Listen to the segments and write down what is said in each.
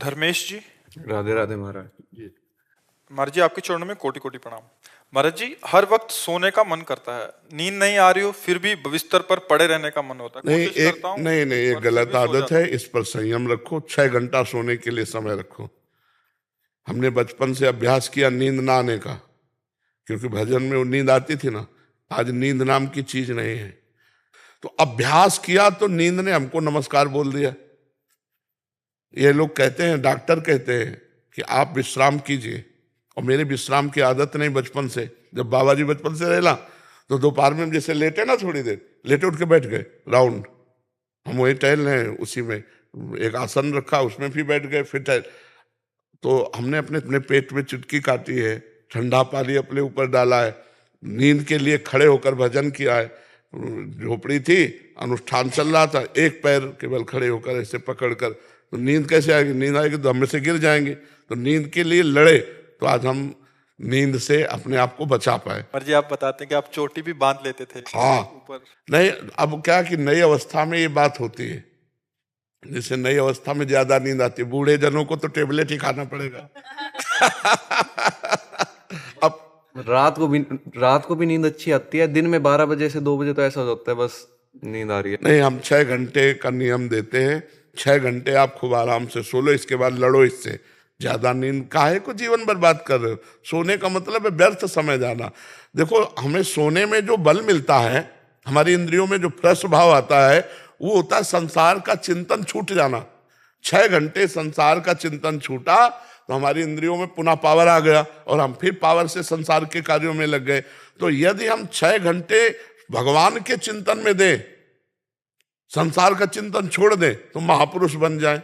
धर्मेश जी। राधे राधे महाराज जी। महाराज जी, आपके चरणों में कोटि कोटि प्रणाम। महाराज जी, हर वक्त सोने का मन करता है, नींद नहीं आ रही हो फिर भी बिस्तर पर पड़े रहने का मन होता है। नहीं, कोशिश करता हूँ नहीं नहीं, ये पर फिर गलत भी सो आदत जाता है। हूँ। इस पर संयम रखो। 6 घंटा सोने के लिए समय रखो। हमने बचपन से अभ्यास किया नींद ना आने का, क्योंकि भजन में वो नींद आती थी ना। आज नींद नाम की चीज नहीं है। तो अभ्यास किया तो नींद ने हमको नमस्कार बोल दिया। ये लोग कहते हैं, डॉक्टर कहते हैं कि आप विश्राम कीजिए, और मेरे विश्राम की आदत नहीं बचपन से। जब बाबा जी बचपन से रहला तो दोपहर में जैसे लेटे ना, थोड़ी देर लेटे उठ के बैठ गए राउंड, हम वही टहल रहे हैं, उसी में एक आसन रखा उसमें फिर बैठ गए, फिर टहल। तो हमने अपने अपने पेट में चुटकी काटी है, ठंडा पानी अपने ऊपर डाला है, नींद के लिए खड़े होकर भजन किया है। झोपड़ी थी, अनुष्ठान चल रहा था, एक पैर केवल खड़े होकर ऐसे पकड़कर, तो नींद कैसे आएगी? नींद आएगी तो हम में से गिर जाएंगे। तो नींद के लिए लड़े, तो आज हम नींद से अपने आप को बचा पाए। महाराज जी, आप बताते हैं कि आप चोटी भी बांध लेते थे हाँ, ऊपर। नहीं, अब क्या कि नई अवस्था में ये बात होती है। जैसे नई अवस्था में ज्यादा नींद आती है, बूढ़े जनों को तो टेबलेट ही खाना पड़ेगा। अब रात को भी नींद अच्छी आती है। दिन में 12 बजे से 2 बजे तो ऐसा होता है बस नींद आ रही है। नहीं, हम 6 घंटे का नियम देते हैं। 6 घंटे आप खूब आराम से सो लो, इसके बाद लड़ो इससे। ज्यादा नींद काहे को जीवन बर्बाद कर रहे हो? सोने का मतलब है व्यर्थ समय जाना। देखो, हमें सोने में जो बल मिलता है, हमारी इंद्रियों में जो फ्रेश भाव आता है, वो होता है संसार का चिंतन छूट जाना। 6 घंटे संसार का चिंतन छूटा तो हमारी इंद्रियों में पुनः पावर आ गया, और हम फिर पावर से संसार के कार्यों में लग गए। तो यदि हम 6 घंटे भगवान के चिंतन में दें, संसार का चिंतन छोड़ दें, तो महापुरुष बन जाए।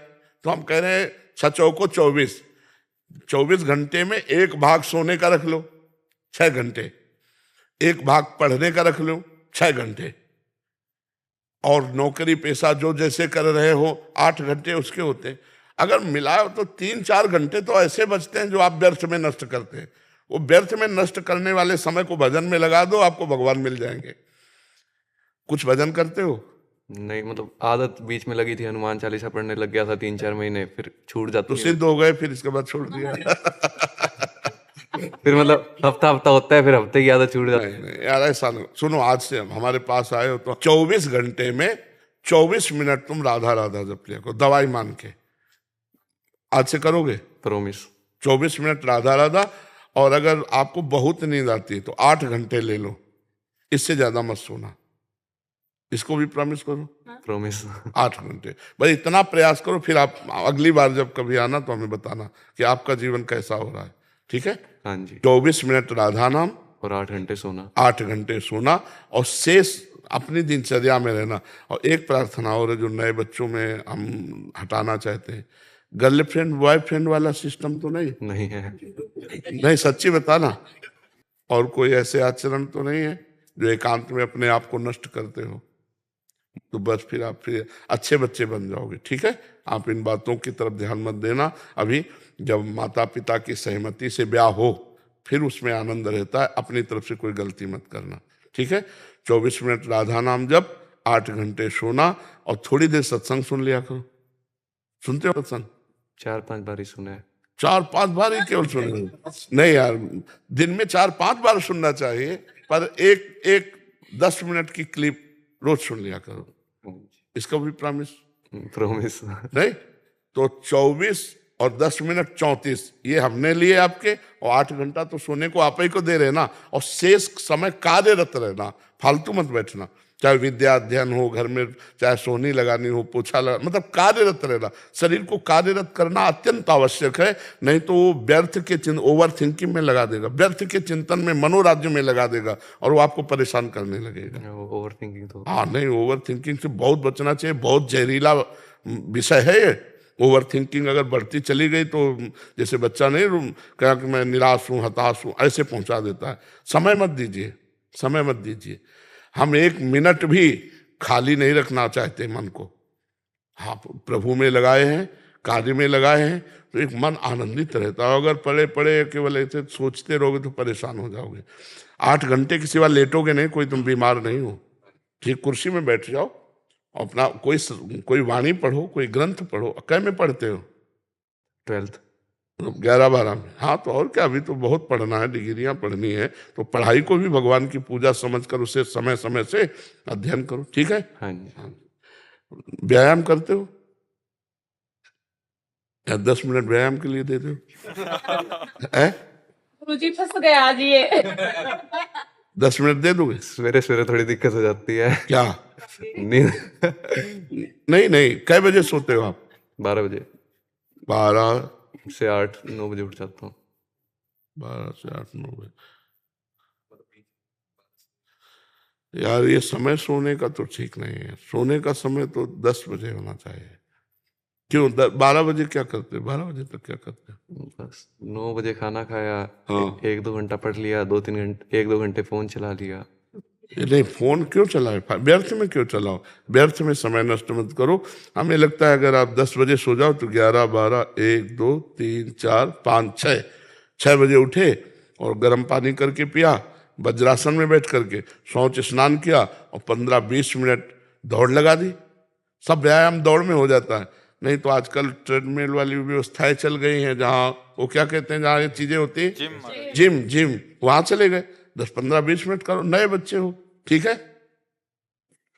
तो हम कह रहे हैं 6 चौको 24 घंटे में एक भाग सोने का रख लो 6 घंटे, एक भाग पढ़ने का रख लो 6 घंटे, और नौकरी पेशा जो जैसे कर रहे हो 8 घंटे उसके होते हैं। अगर मिलाओ तो 3-4 घंटे तो ऐसे बचते हैं जो आप व्यर्थ में नष्ट करते हैं। वो व्यर्थ में नष्ट करने वाले समय को भजन में लगा दो, आपको भगवान मिल जाएंगे। कुछ भजन करते हो? नहीं, मतलब आदत बीच में लगी थी, हनुमान चालीसा पढ़ने लग गया था 3-4 महीने, फिर छूट जाती तो है। सिद्ध हो गए, फिर इसके बाद छोड़ दिया। फिर मतलब हफ्ता हफ्ता होता है, फिर हफ्ते की आदत छूट जाती है। नहीं यार, ऐसा नहीं। सुनो, आज से हमारे पास आए हो तो 24 घंटे में 24 मिनट तुम राधा राधा जप लिया करो, दवाई मान के। आज से करोगे? प्रोमिस। 24 मिनट राधा राधा। और अगर आपको बहुत नींद आती है तो 8 घंटे ले लो, इससे ज्यादा मत सोना। इसको भी प्रॉमिस करो। प्रोमिस। 8 घंटे भाई, इतना प्रयास करो। फिर आप अगली बार जब कभी आना तो हमें बताना कि आपका जीवन कैसा हो रहा है। ठीक है? हाँ जी। 24 मिनट राधा नाम और 8 घंटे सोना। 8 घंटे सोना, और शेष अपनी दिनचर्या में रहना। और एक प्रार्थना और है जो नए बच्चों में हम हटाना चाहते हैं, गर्लफ्रेंड बॉयफ्रेंड वाला सिस्टम तो नहीं नहीं है। नहीं, सच्ची बताना। और कोई ऐसे आचरण तो नहीं है जो एकांत में अपने आप को नष्ट करते हो? तो बस फिर आप फिर अच्छे बच्चे बन जाओगे। ठीक है? आप इन बातों की तरफ ध्यान मत देना। अभी जब माता पिता की सहमति से ब्याह हो फिर उसमें आनंद रहता है। अपनी तरफ से कोई गलती मत करना। ठीक है? 24 मिनट राधा नाम जप, 8 घंटे सोना, और थोड़ी देर सत्संग सुन लिया करो। सुनते हो सत्संग? 4-5 बार ही सुना है। 4-5 बार ही केवल सुन? नहीं यार, दिन में 4-5 बार सुनना चाहिए, पर एक 10 मिनट की क्लिप रोज सुन लिया करो। इसका भी प्रॉमिस? प्रोमिस। नहीं तो 24 और 10 मिनट 34 ये हमने लिए आपके, और 8 घंटा तो सोने को आप ही को दे रहे ना। और शेष समय कार्यरत रहना, फालतू मत बैठना। चाहे विद्या अध्ययन हो घर में, चाहे सोनी लगानी हो, पोछा लगा, मतलब कार्यरत रहना। शरीर को कार्यरत करना अत्यंत आवश्यक है, नहीं तो वो व्यर्थ के ओवर थिंकिंग में लगा देगा, व्यर्थ के चिंतन में, मनोराज्य में लगा देगा, और वो आपको परेशान करने लगेगा। ओवर थिंकिंग तो हाँ नहीं, ओवर थिंकिंग से बहुत बचना चाहिए। बहुत जहरीला विषय है ये। ओवर थिंकिंग अगर बढ़ती चली गई तो जैसे बच्चा नहीं कहा कि मैं निराश हूँ, हताश हूँ, ऐसे पहुंचा देता है। समय मत दीजिए, समय मत दीजिए। हम 1 मिनट भी खाली नहीं रखना चाहते मन को। हाँ, प्रभु में लगाए हैं, कार्य में लगाए हैं, तो एक मन आनंदित रहता है। अगर पड़े पड़े केवल ऐसे सोचते रहोगे तो परेशान हो जाओगे। 8 घंटे के सिवा लेटोगे नहीं, कोई तुम बीमार नहीं हो। ठीक कुर्सी में बैठ जाओ, अपना कोई वाणी पढ़ो, कोई ग्रंथ पढ़ो। कै में पढ़ते हो? 12th। 11-12 में, हाँ तो और क्या, अभी तो बहुत पढ़ना है, डिग्रियां पढ़नी है, तो पढ़ाई को भी भगवान की पूजा समझकर उसे समय समय से अध्ययन करो, ठीक है। हाँ जी। व्यायाम करते हो या 10 मिनट व्यायाम के लिए दे दो है? गुरुजी फंस गए आज ये 10 मिनट दे दोगे? सवेरे सवेरे थोड़ी दिक्कत हो जाती है। क्या? नींद नहीं नहीं, कै बजे सोते हो आप? 12 बजे 12 से 8-9 बजे उठ जाता हूँ। 12 से 8-9 बजे। यार ये समय सोने का तो ठीक नहीं है, सोने का समय तो 10 बजे होना चाहिए। क्यों 12 बजे क्या करते हो? 12 बजे तक क्या करते हो? बस 9 बजे खाना खाया, हाँ। 1-2 घंटा पढ़ लिया, 2-3 घंटे 1-2 घंटे फोन चला लिया। नहीं, फोन क्यों चलाए? व्यर्थ में क्यों चलाओ? व्यर्थ में समय नष्ट मत करो। हमें लगता है अगर आप 10 बजे सो जाओ तो 11, 12, 1, 2, 3, 4, 5, 6 बजे उठे और गर्म पानी करके पिया, वज्रासन में बैठ करके शौच स्नान किया और 15-20 मिनट दौड़ लगा दी। सब व्यायाम दौड़ में हो जाता है। नहीं तो आजकल ट्रेडमिल वाली व्यवस्थाएं चल गई हैं, जहाँ वो क्या कहते हैं, जहाँ ये चीजें होती हैं, जिम, वहां चले गए, 10-15-20 मिनट करो। नए बच्चे हो, ठीक है,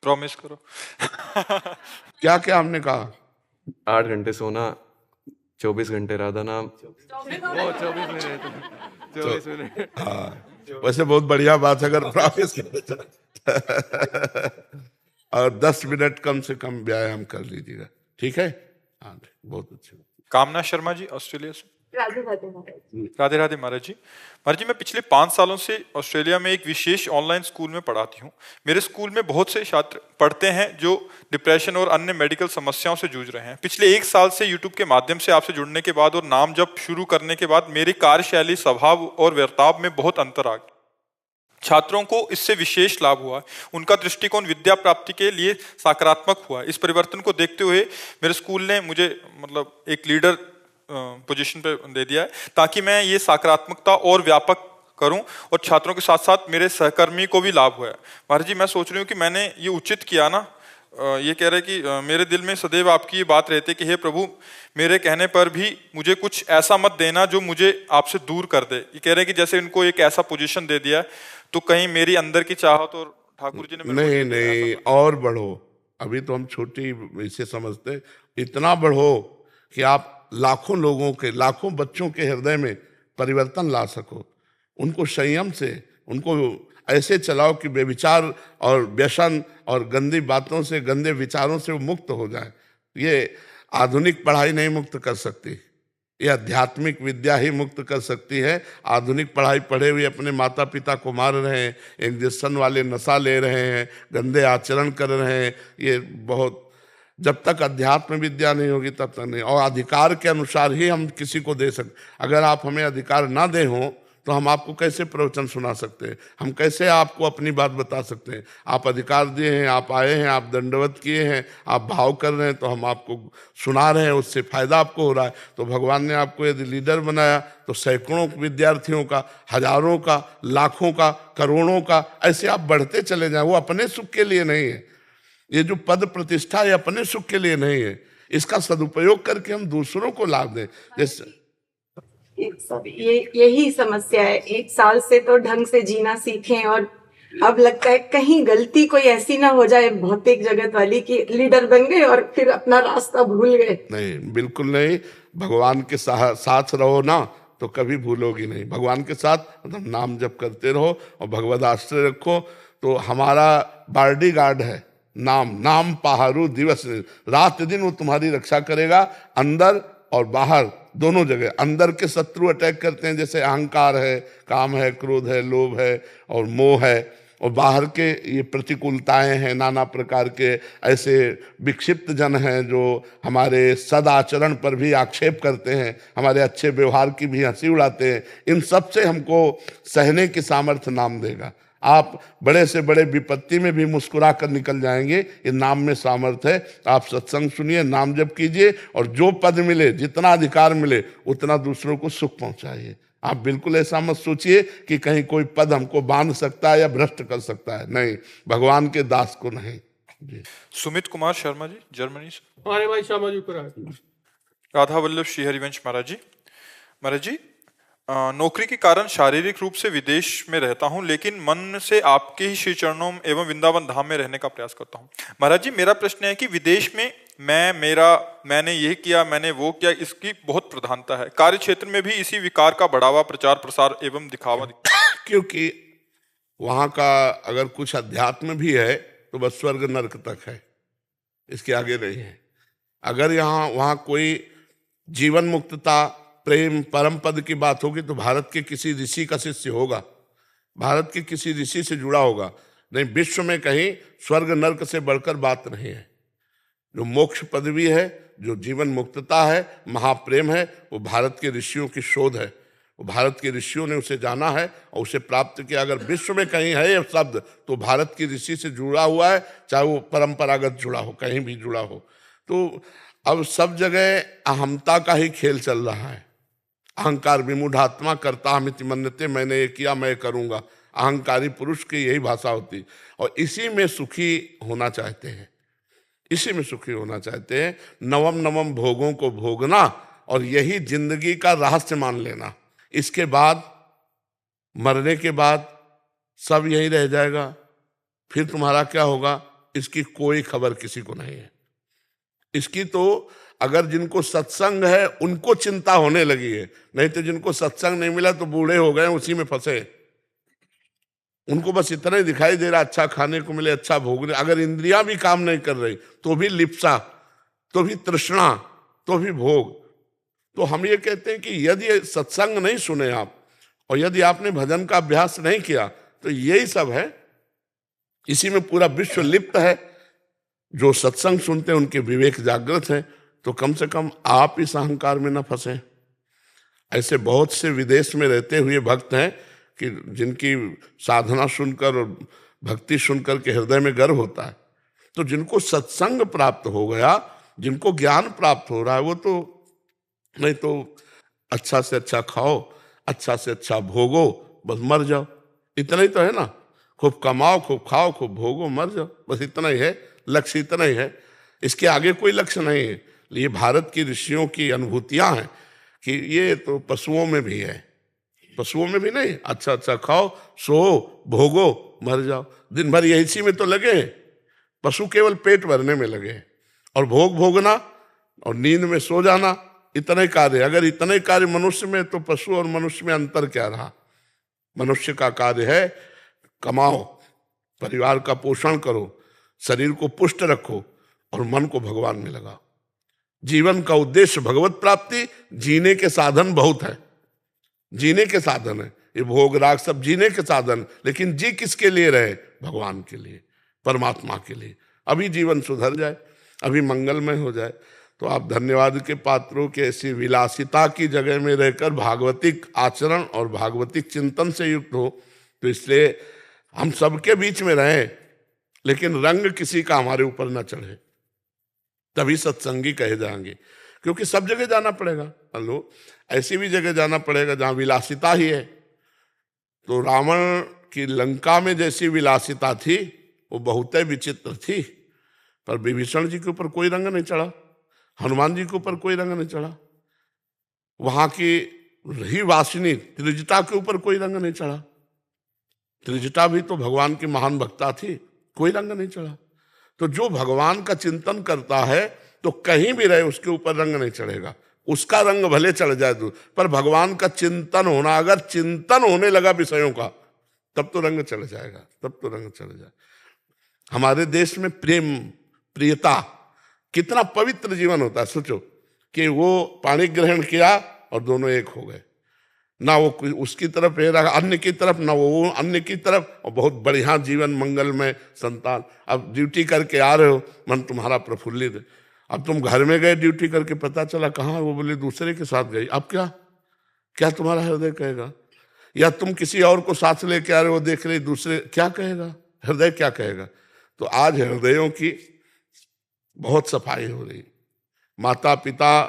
प्रॉमिस करो। क्या क्या हमने कहा? 8 घंटे सोना, 24 घंटे राधा नाम। 24 मिनट। हाँ, वैसे बहुत बढ़िया बात है अगर प्रॉमिस और 10 मिनट कम से कम व्यायाम कर लीजिएगा, ठीक है। हाँ, बहुत अच्छी बात। कामना शर्मा जी ऑस्ट्रेलिया से। राधे राधे महाराज। राधे राधे महाराज जी। महाराज जी, मैं पिछले 5 सालों से ऑस्ट्रेलिया में एक विशेष ऑनलाइन स्कूल में पढ़ाती हूँ। मेरे स्कूल में बहुत से छात्र पढ़ते हैं जो डिप्रेशन और अन्य मेडिकल समस्याओं से जूझ रहे हैं। पिछले 1 साल से यूट्यूब के माध्यम से आपसे जुड़ने के बाद और नाम जप शुरू करने के बाद मेरी कार्यशैली, स्वभाव और व्यवहार में बहुत अंतर आ गया। छात्रों को इससे विशेष लाभ हुआ, उनका दृष्टिकोण विद्या प्राप्ति के लिए सकारात्मक हुआ। इस परिवर्तन को देखते हुए मेरे स्कूल ने मुझे एक लीडर पोजीशन पे दे दिया है, ताकि मैं ये सकारात्मकता और व्यापक करूं और छात्रों के साथ साथ मेरे सहकर्मी को भी लाभ हुआ है। महाराज जी, मैं सोच रही हूँ कि मैंने ये उचित किया ना। ये कह रहे कि मेरे दिल में सदैव आपकी ये बात रहती है कि हे प्रभु, मेरे कहने पर भी मुझे कुछ ऐसा मत देना जो मुझे आपसे दूर कर दे। ये कह रहे कि जैसे इनको एक ऐसा पोजीशन दे दिया तो कहीं मेरी अंदर की चाहत और ठाकुर जी ने नहीं, और बढ़ो। अभी तो हम छोटी इसे समझते, इतना बढ़ो कि आप लाखों लोगों के, लाखों बच्चों के हृदय में परिवर्तन ला सको। उनको संयम से, उनको ऐसे चलाओ कि बेविचार और व्यसन और गंदी बातों से, गंदे विचारों से वो मुक्त हो जाए। ये आधुनिक पढ़ाई नहीं मुक्त कर सकती, ये आध्यात्मिक विद्या ही मुक्त कर सकती है। आधुनिक पढ़ाई पढ़े हुए अपने माता पिता को मार रहे हैं, इंजेक्शन वाले नशा ले रहे हैं, गंदे आचरण कर रहे हैं। ये बहुत, जब तक अध्यात्म विद्या नहीं होगी तब तक नहीं। और अधिकार के अनुसार ही हम किसी को दे सकते। अगर आप हमें अधिकार ना दे हो तो हम आपको कैसे प्रवचन सुना सकते हैं, हम कैसे आपको अपनी बात बता सकते हैं। आप अधिकार दिए हैं, आप आए हैं, आप दंडवत किए हैं, आप भाव कर रहे हैं, तो हम आपको सुना रहे हैं, उससे फायदा आपको हो रहा है। तो भगवान ने आपको यदि लीडर बनाया तो सैकड़ों विद्यार्थियों का, हजारों का, लाखों का, करोड़ों का, ऐसे आप बढ़ते चले जाएं। वो अपने सुख के लिए नहीं है, ये जो पद प्रतिष्ठा है अपने सुख के लिए नहीं है। इसका सदुपयोग करके हम दूसरों को लाभ दें। जैसे यही समस्या है। 1 साल से तो ढंग से जीना सीखें और अब लगता है कहीं गलती कोई ऐसी ना हो जाए भौतिक जगत वाली कि लीडर बन गए और फिर अपना रास्ता भूल गए। नहीं, बिल्कुल नहीं। भगवान के साथ रहो ना तो कभी भूलोगी नहीं। भगवान के साथ मतलब नाम जप करते रहो और भगवद आश्रय रखो। तो हमारा बॉडी गार्ड है नाम पहारू दिवस रात दिन वो तुम्हारी रक्षा करेगा, अंदर और बाहर दोनों जगह। अंदर के शत्रु अटैक करते हैं, जैसे अहंकार है, काम है, क्रोध है, लोभ है और मोह है। और बाहर के ये प्रतिकूलताएं हैं, नाना प्रकार के ऐसे विक्षिप्त जन हैं जो हमारे सदाचरण पर भी आक्षेप करते हैं, हमारे अच्छे व्यवहार की भी हंसी उड़ाते हैं। इन सब से हमको सहने की सामर्थ्य नाम देगा। आप बड़े से बड़े विपत्ति में भी मुस्कुरा कर निकल जाएंगे, ये नाम में सामर्थ्य है। आप सत्संग सुनिए, नाम जप कीजिए और जो पद मिले, जितना अधिकार मिले, उतना दूसरों को सुख पहुंचाइए। आप बिल्कुल ऐसा मत सोचिए कि कहीं कोई पद हमको बांध सकता है या भ्रष्ट कर सकता है, नहीं, भगवान के दास को नहीं जी। सुमित कुमार शर्मा जी, जर्मनी से। हमारे भाई शर्मा जी को राधा वल्लभ श्री हरिवंश महाराज जी। महाराज जी, नौकरी के कारण शारीरिक रूप से विदेश में रहता हूं, लेकिन मन से आपके ही श्री चरणों एवं वृंदावन धाम में रहने का प्रयास करता हूं। महाराज जी, मेरा प्रश्न है कि विदेश में मैंने ये किया, मैंने वो किया, इसकी बहुत प्रधानता है। कार्य क्षेत्र में भी इसी विकार का बढ़ावा, प्रचार प्रसार एवं दिखावा क्योंकि वहां का अगर कुछ अध्यात्म भी है तो बस स्वर्ग नरक तक है, इसके आगे नहीं है। अगर वहां कोई जीवन मुक्तता, प्रेम, परम पद की बात होगी तो भारत के किसी ऋषि का शिष्य होगा, भारत के किसी ऋषि से जुड़ा होगा। नहीं, विश्व में कहीं स्वर्ग नरक से बढ़कर बात नहीं है। जो मोक्ष पदवी है, जो जीवन मुक्तता है, महाप्रेम है, वो भारत के ऋषियों की शोध है। वो भारत के ऋषियों ने उसे जाना है और उसे प्राप्त किया। अगर विश्व में कहीं है ये शब्द तो भारत की ऋषि से जुड़ा हुआ है, चाहे वो परंपरागत जुड़ा हो, कहीं भी जुड़ा हो। तो अब सब जगह अहमता का ही खेल चल रहा है। अहंकार विमूढ़ात्मा करता हमिति मन्यते, मैंने ये किया, मैं करूंगा। अहंकारी पुरुष की यही भाषा होती, और इसी में सुखी होना चाहते हैं, इसी में सुखी होना चाहते हैं। नवम नवम भोगों को भोगना और यही जिंदगी का रहस्य मान लेना। इसके बाद, मरने के बाद सब यही रह जाएगा, फिर तुम्हारा क्या होगा इसकी कोई खबर किसी को नहीं है। इसकी तो अगर जिनको सत्संग है उनको चिंता होने लगी है, नहीं तो जिनको सत्संग नहीं मिला तो बूढ़े हो गए, उसी में फंसे। उनको बस इतना ही दिखाई दे रहा, अच्छा खाने को मिले, अच्छा भोगने। अगर इंद्रियां भी काम नहीं कर रही तो भी लिप्सा, तो भी तृष्णा, तो भी भोग। तो हम ये कहते हैं कि यदि सत्संग नहीं सुने आप, और यदि आपने भजन का अभ्यास नहीं किया, तो यही सब है, इसी में पूरा विश्व लिप्त है। जो सत्संग सुनते हैं उनके विवेक जागृत है, तो कम से कम आप इस अहंकार में न फंसे। ऐसे बहुत से विदेश में रहते हुए भक्त हैं कि जिनकी साधना सुनकर और भक्ति सुनकर के हृदय में गर्व होता है। तो जिनको सत्संग प्राप्त हो गया, जिनको ज्ञान प्राप्त हो रहा है, वो तो नहीं तो अच्छा से अच्छा खाओ, अच्छा से अच्छा भोगो, बस मर जाओ। इतना ही तो है ना, खूब कमाओ, खूब खाओ, खूब भोगो, मर जाओ, बस इतना ही है लक्ष्य, इतना ही है। इसके आगे कोई लक्ष्य नहीं है। ये भारत की ऋषियों की अनुभूतियां हैं कि ये तो पशुओं में भी है, पशुओं में भी नहीं, अच्छा अच्छा खाओ, सो, भोगो, मर जाओ। दिन भर यही इसी में तो लगे हैं। पशु केवल पेट भरने में लगे हैं, और भोग भोगना और नींद में सो जाना, इतने कार्य। अगर इतने कार्य मनुष्य में, तो पशु और मनुष्य में अंतर क्या रहा। मनुष्य का कार्य है कमाओ, परिवार का पोषण करो, शरीर को पुष्ट रखो और मन को भगवान में लगाओ। जीवन का उद्देश्य भगवत प्राप्ति, जीने के साधन बहुत है, जीने के साधन है, ये भोग राग सब जीने के साधन। लेकिन जी किसके लिए रहे? भगवान के लिए, परमात्मा के लिए। अभी जीवन सुधर जाए, अभी मंगलमय हो जाए, तो आप धन्यवाद के पात्रों के ऐसी विलासिता की जगह में रहकर भागवतिक आचरण और भागवतिक चिंतन से युक्त हो। तो इसलिए हम सबके बीच में रहें, लेकिन रंग किसी का हमारे ऊपर न चढ़े, तभी सत्संगी कहे जाएंगे। क्योंकि सब जगह जाना पड़ेगा, हेलो, ऐसी भी जगह जाना पड़ेगा जहां विलासिता ही है। तो रावण की लंका में जैसी विलासिता थी वो बहुत विचित्र थी, पर विभीषण जी के ऊपर कोई रंग नहीं चढ़ा, हनुमान जी के ऊपर कोई रंग नहीं चढ़ा, वहां की रही वासिनी त्रिजटा के ऊपर कोई रंग नहीं चढ़ा। त्रिजटा भी तो भगवान की महान भक्ता थी, कोई रंग नहीं चढ़ा। तो जो भगवान का चिंतन करता है तो कहीं भी रहे उसके ऊपर रंग नहीं चढ़ेगा। उसका रंग भले चढ़ जाए तो, पर भगवान का चिंतन होना, अगर चिंतन होने लगा विषयों का, तब तो रंग चढ़ जाएगा, तब तो रंग चढ़ जाए। हमारे देश में प्रेम, प्रियता, कितना पवित्र जीवन होता है। सोचो कि वो पाणी ग्रहण किया और दोनों एक हो गए, ना वो उसकी तरफ अन्य की तरफ, ना वो अन्य की तरफ, और बहुत बढ़िया जीवन, मंगलमय संतान। अब ड्यूटी करके आ रहे हो, मन तुम्हारा प्रफुल्लित है। अब तुम घर में गए ड्यूटी करके, पता चला कहाँ, वो बोले दूसरे के साथ गई। अब क्या क्या तुम्हारा हृदय कहेगा? या तुम किसी और को साथ लेके आ रहे हो, देख रहे दूसरे, क्या कहेगा हृदय, क्या कहेगा? तो आज हृदयों की बहुत सफाई हो रही। माता पिता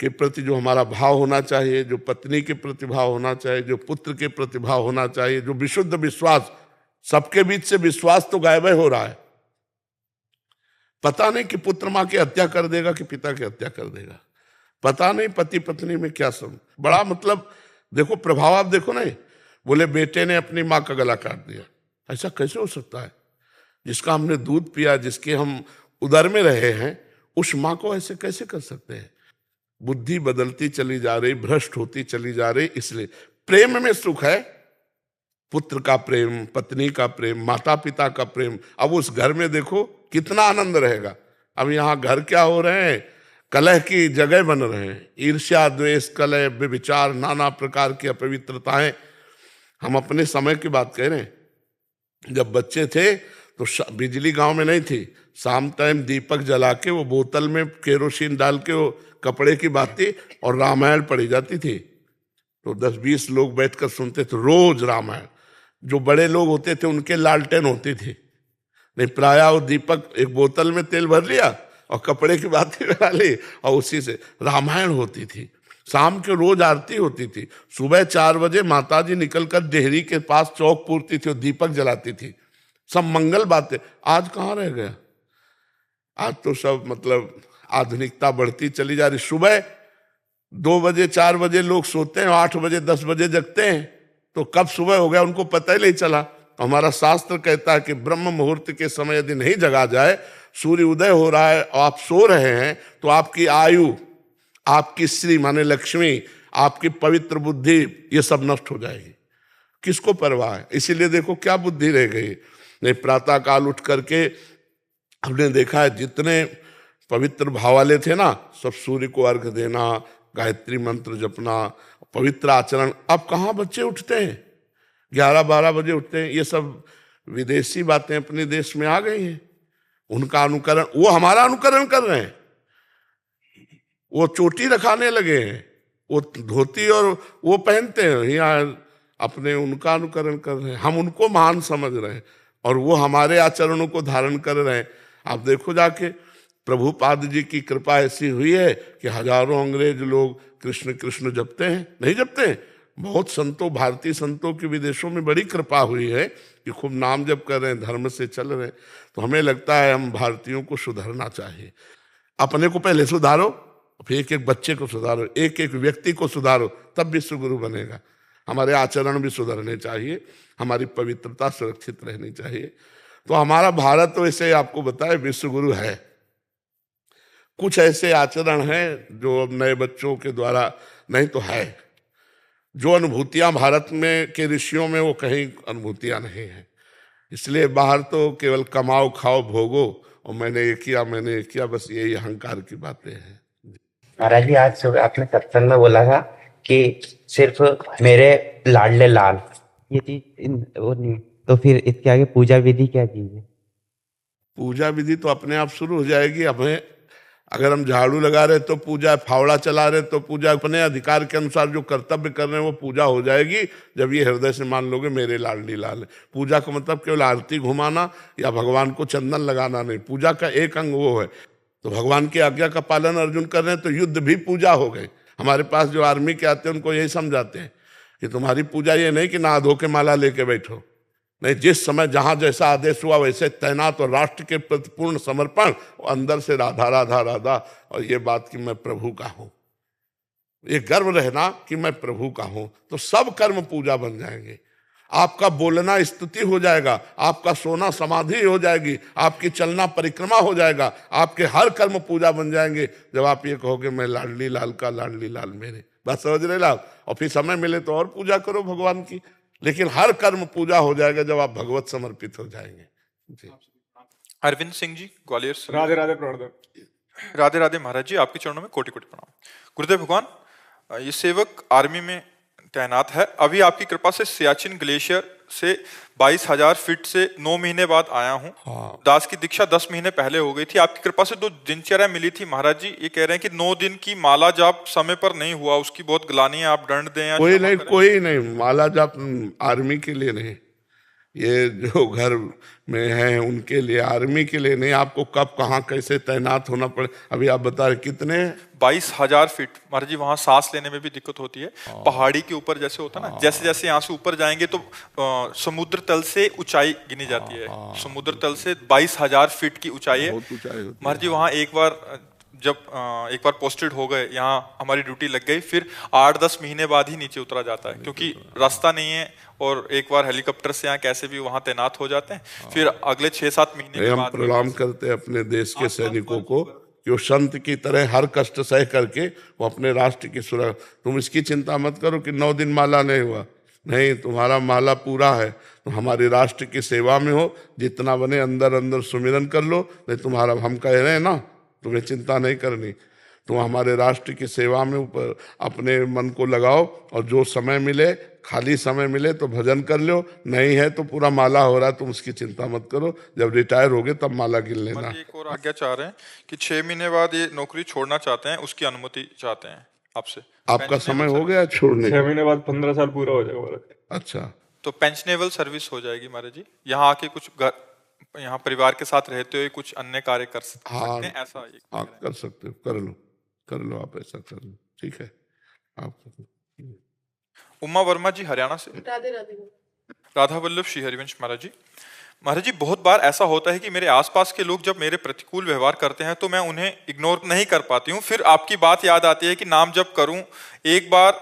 के प्रति जो हमारा भाव होना चाहिए, जो पत्नी के प्रति भाव होना चाहिए, जो पुत्र के प्रति भाव होना चाहिए, जो विशुद्ध विश्वास, सबके बीच से विश्वास तो गायब हो रहा है। पता नहीं कि पुत्र माँ की हत्या कर देगा कि पिता की हत्या कर देगा, पता नहीं पति पत्नी में क्या सब बड़ा मतलब देखो प्रभाव आप देखो ना। बोले बेटे ने अपनी माँ का गला काट दिया, ऐसा कैसे हो सकता है? जिसका हमने दूध पिया, जिसके हम उदर में रहे हैं, उस माँ को ऐसे कैसे कर सकते हैं? बुद्धि बदलती चली जा रही, भ्रष्ट होती चली जा रही। इसलिए प्रेम में सुख है, पुत्र का प्रेम, पत्नी का प्रेम, माता पिता का प्रेम। अब उस घर में देखो कितना आनंद रहेगा। अब यहाँ घर क्या हो रहे हैं? कलह की जगह बन रहे हैं। ईर्ष्या, द्वेष, कलह, व्यभिचार, नाना प्रकार की अपवित्रताएं। हम अपने समय की बात कह रहे हैं। जब बच्चे थे तो बिजली गांव में नहीं थी, शाम टाइम दीपक जला के वो बोतल में केरोसिन डाल के वो कपड़े की बाती और रामायण पढ़ी जाती थी। तो 10-20 लोग बैठकर सुनते थे रोज रामायण। जो बड़े लोग होते थे उनके लालटेन होती थी, नहीं प्राय वो दीपक एक बोतल में तेल भर लिया और कपड़े की बाती बना ली और उसी से रामायण होती थी। शाम के रोज आरती होती थी। सुबह 4 बजे माताजी निकलकर डेहरी के पास चौक पूरती थी और दीपक जलाती थी। सब मंगल बातें। आज कहाँ रह गया? आज तो सब मतलब आधुनिकता बढ़ती चली जा रही। सुबह 2 बजे 4 बजे लोग सोते हैं, 8 बजे 10 बजे जगते हैं, तो कब सुबह हो गया उनको पता ही नहीं चला। हमारा शास्त्र कहता है कि ब्रह्म मुहूर्त के समय यदि नहीं जगा जाए, सूर्य उदय हो रहा है और आप सो रहे हैं, तो आपकी आयु, आपकी श्री माने लक्ष्मी, आपकी पवित्र बुद्धि, ये सब नष्ट हो जाएगी। किसको परवाह है? इसीलिए देखो क्या बुद्धि रह गई। नहीं प्रातः काल उठ करके हमने देखा है जितने पवित्र भाव वाले थे ना, सब सूर्य को अर्घ देना, गायत्री मंत्र जपना, पवित्र आचरण। अब कहाँ बच्चे उठते हैं? 11-12 बजे उठते हैं। ये सब विदेशी बातें अपने देश में आ गई हैं। उनका अनुकरण, वो हमारा अनुकरण कर रहे हैं। वो चोटी रखाने लगे हैं, वो धोती और वो पहनते हैं, यहाँ अपने उनका अनुकरण कर रहे हैं। हम उनको महान समझ रहे हैं और वो हमारे आचरणों को धारण कर रहे हैं। आप देखो जाके प्रभुपाद जी की कृपा ऐसी हुई है कि हजारों अंग्रेज लोग कृष्ण कृष्ण जपते हैं। नहीं जपते हैं? बहुत संतों, भारतीय संतों की विदेशों में बड़ी कृपा हुई है कि खूब नाम जप कर रहे हैं, धर्म से चल रहे हैं। तो हमें लगता है हम भारतीयों को सुधरना चाहिए। अपने को पहले सुधारो, फिर एक एक बच्चे को सुधारो, एक एक व्यक्ति को सुधारो, तब विश्व गुरु बनेगा। हमारे आचरण भी सुधरने चाहिए, हमारी पवित्रता सुरक्षित रहनी चाहिए। तो हमारा भारत तो ऐसे आपको बताए विश्व गुरु है। कुछ ऐसे आचरण हैं जो अब नए बच्चों के द्वारा नहीं तो है। जो अनुभूतियां भारत में के ऋषियों में वो कहीं अनुभूतियां नहीं है। इसलिए बाहर तो केवल कमाओ खाओ भोगो और मैंने ये किया मैंने ये किया, बस यही अहंकार की बातें हैं। महाराज जी आज सुबह आपने सत्संग में बोला था कि सिर्फ मेरे लाडले लाल, ये चीज वो नहीं, तो फिर इसके आगे पूजा विधि क्या चीज है? पूजा विधि तो अपने आप शुरू हो जाएगी। हमें अगर हम झाड़ू लगा रहे तो पूजा, फावड़ा चला रहे तो पूजा, अपने अधिकार के अनुसार जो कर्तव्य कर रहे हैं वो पूजा हो जाएगी जब ये हृदय से मान लोगे मेरे लाडली लाल है। पूजा का मतलब केवल आरती घुमाना या भगवान को चंदन लगाना नहीं। पूजा का एक अंग वो है। तो भगवान की आज्ञा का पालन अर्जुन कर रहे हैं तो युद्ध भी पूजा हो गए। हमारे पास जो आर्मी के आते हैं उनको यही समझाते हैं कि तुम्हारी पूजा ये नहीं कि नहा धो के माला लेके बैठो, नहीं, जिस समय जहां जैसा आदेश हुआ वैसे तैनात और राष्ट्र के प्रति पूर्ण समर्पण, और अंदर से राधा राधा राधा, और ये बात कि मैं प्रभु का हूं, ये गर्व रहना कि मैं प्रभु का हूं, तो सब कर्म पूजा बन जाएंगे। आपका बोलना स्तुति हो जाएगा, आपका सोना समाधि हो जाएगी, आपकी चलना परिक्रमा हो जाएगा, आपके हर कर्म पूजा बन जाएंगे जब आप ये कहोगे मैं लाडली लाल का लाडली लाल मेरे। बस समझ रहे लाल। और फिर समय मिले तो और पूजा करो भगवान की, लेकिन हर कर्म पूजा हो जाएगा जब आप भगवत समर्पित हो जाएंगे। जी। अरविंद सिंह जी ग्वालियर से। राधे राधे प्रणाम। राधे राधे महाराज जी, आपके चरणों में कोटि कोटि प्रणाम। गुरुदेव भगवान, ये सेवक आर्मी में तैनात है। अभी आपकी कृपा से सियाचिन ग्लेशियर से 22,000 फीट से 9 महीने बाद आया हूँ। दास की दीक्षा 10 महीने पहले हो गई थी। आपकी कृपा से 2 दिनचर्या मिली थी। महाराज जी ये कह रहे हैं कि 9 दिन की माला जाप समय पर नहीं हुआ, उसकी बहुत ग्लानि है, आप दंड दें या कोई नहीं, कोई नहीं। माला जाप आर्मी के लिए नहीं, ये जो घर में हैं उनके लिए, आर्मी के लिए नहीं। आपको कब कहाँ कैसे तैनात होना पड़े। अभी आप बता रहे कितने 22,000 फीट महाराज जी। वहां सांस लेने में भी दिक्कत होती है। पहाड़ी के ऊपर जैसे होता है ना, जैसे जैसे यहाँ से ऊपर जाएंगे तो समुद्र तल से ऊंचाई गिनी जाती है। समुद्र तल से 22,000 फीट की ऊंचाई है बहुत ऊंचाई होती है। महाराज जी। वहाँ एक बार पोस्टेड हो गए, यहाँ हमारी ड्यूटी लग गई, फिर 8-10 महीने बाद ही नीचे उतरा जाता है, क्योंकि रास्ता नहीं है। और एक बार हेलीकॉप्टर से यहाँ कैसे भी वहाँ तैनात हो जाते हैं, फिर अगले 6-7 महीने के हम बाद प्रणाम करते हैं अपने देश के सैनिकों को कि वो संत की तरह हर कष्ट सह करके वो अपने राष्ट्र की सुरक्षा। तुम इसकी चिंता मत करो कि 9 दिन माला नहीं हुआ, नहीं, तुम्हारा माला पूरा है। तो हमारे राष्ट्र की सेवा में हो, जितना बने अंदर अंदर सुमिरन कर लो। नहीं तुम्हारा, हम कह रहे हैं ना, तुम्हें चिंता नहीं करनी। तुम हमारे राष्ट्र की सेवा में ऊपर अपने मन को लगाओ, और जो समय मिले, खाली समय मिले तो भजन कर लो, नहीं है तो पूरा माला हो रहा है, तुम उसकी चिंता मत करो। जब रिटायर होगे तब माला गिन लेना। एक और आज्ञा चाह रहे हैं कि 6 महीने बाद ये नौकरी छोड़ना चाहते हैं, उसकी अनुमति चाहते हैं आपसे। आपका समय हो गया छोड़ने 6 महीने बाद 15 साल पूरा हो जाएगा महाराज। अच्छा, तो पेंशनेबल सर्विस हो जाएगी महाराज जी। यहाँ आके कुछ यहाँ परिवार के साथ रहते हुए कुछ अन्य कार्य कर सकते हैं, ऐसा हाँ कर सकते हो, कर लो आप, ऐसा कर लो, ठीक है। आप उमा वर्मा जी हरियाणा से। राधे राधे। राधा वल्लभ श्री हरिवंश महाराज जी। महाराज जी, बहुत बार ऐसा होता है कि मेरे आसपास के लोग जब मेरे प्रतिकूल व्यवहार करते हैं तो मैं उन्हें इग्नोर नहीं कर पाती हूँ। फिर आपकी बात याद आती है कि नाम जप करूं, एक बार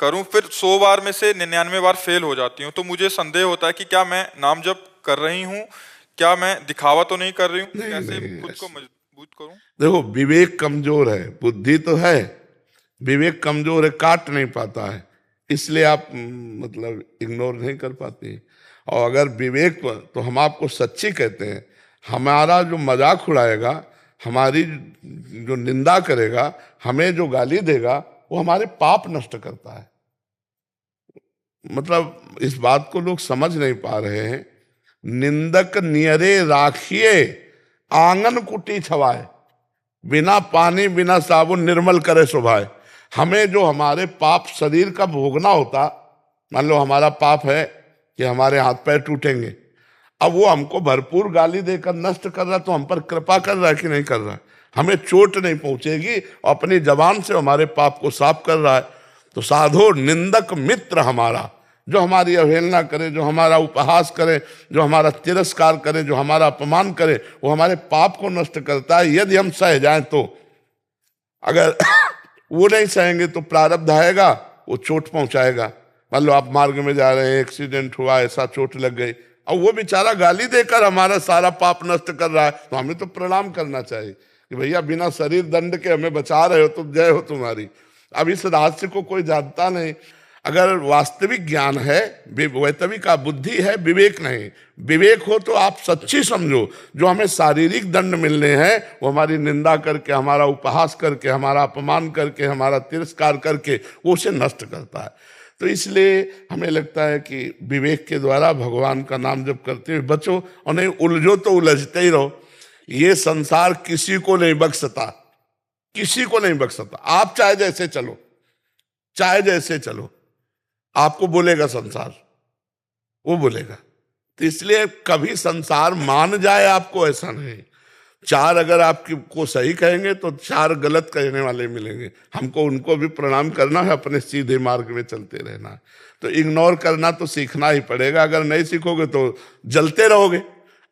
करूं, फिर 100 बार में से 99 बार फेल हो जाती हूँ। तो मुझे संदेह होता है कि क्या मैं नाम जप कर रही हूँ, क्या मैं दिखावा तो नहीं कर रही हूँ, कैसे खुद को मजबूत करूं। देखो, विवेक कमजोर है, बुद्धि तो है, विवेक कमजोर है, काट नहीं पाता है, इसलिए आप मतलब इग्नोर नहीं कर पाते। और अगर विवेक पर, तो हम आपको सच्ची कहते हैं, हमारा जो मजाक उड़ाएगा, हमारी जो निंदा करेगा, हमें जो गाली देगा, वो हमारे पाप नष्ट करता है। मतलब इस बात को लोग समझ नहीं पा रहे हैं। निंदक नियरे राखिए, आंगन कुटी छवाए, बिना पानी बिना साबुन निर्मल करे सुभाए। हमें जो हमारे पाप शरीर का भोगना होता, मान लो हमारा पाप है कि हमारे हाथ पैर टूटेंगे, अब वो हमको भरपूर गाली देकर नष्ट कर रहा, तो हम पर कृपा कर रहा है कि नहीं कर रहा है? हमें चोट नहीं पहुंचेगी, अपनी जबान से हमारे पाप को साफ कर रहा है। तो साधो निंदक मित्र हमारा, जो हमारी अवहेलना करे, जो हमारा उपहास करे, जो हमारा तिरस्कार करे, जो हमारा अपमान करे, वो हमारे पाप को नष्ट करता है, यदि हम सह जाएं तो। अगर वो नहीं सहेंगे तो प्रारब्ध आएगा, वो चोट पहुंचाएगा। मान लो आप मार्ग में जा रहे हैं, एक्सीडेंट हुआ, ऐसा चोट लग गई, और वो बेचारा गाली देकर हमारा सारा पाप नष्ट कर रहा है, तो हमें तो प्रणाम करना चाहिए कि भैया बिना शरीर दंड के हमें बचा रहे हो, तो जय हो तुम्हारी। अब इस रहस्य को कोई जानता नहीं। अगर वास्तविक ज्ञान है, वैतविक का बुद्धि है, विवेक नहीं। विवेक हो तो आप सच्ची समझो, जो हमें शारीरिक दंड मिलने हैं, वो हमारी निंदा करके, हमारा उपहास करके, हमारा अपमान करके, हमारा तिरस्कार करके, वो उसे नष्ट करता है। तो इसलिए हमें लगता है कि विवेक के द्वारा भगवान का नाम जप करते हुए बचो, और नहीं उलझो तो उलझते ही रहो। ये संसार किसी को नहीं बख्शता, किसी को नहीं बख्शता। आप चाहे जैसे चलो, चाहे जैसे चलो, आपको बोलेगा संसार, वो बोलेगा। तो इसलिए कभी संसार मान जाए आपको, ऐसा नहीं। 4 अगर आपको सही कहेंगे तो 4 गलत कहने वाले मिलेंगे। हमको उनको भी प्रणाम करना है, अपने सीधे मार्ग में चलते रहना है। तो इग्नोर करना तो सीखना ही पड़ेगा। अगर नहीं सीखोगे तो जलते रहोगे,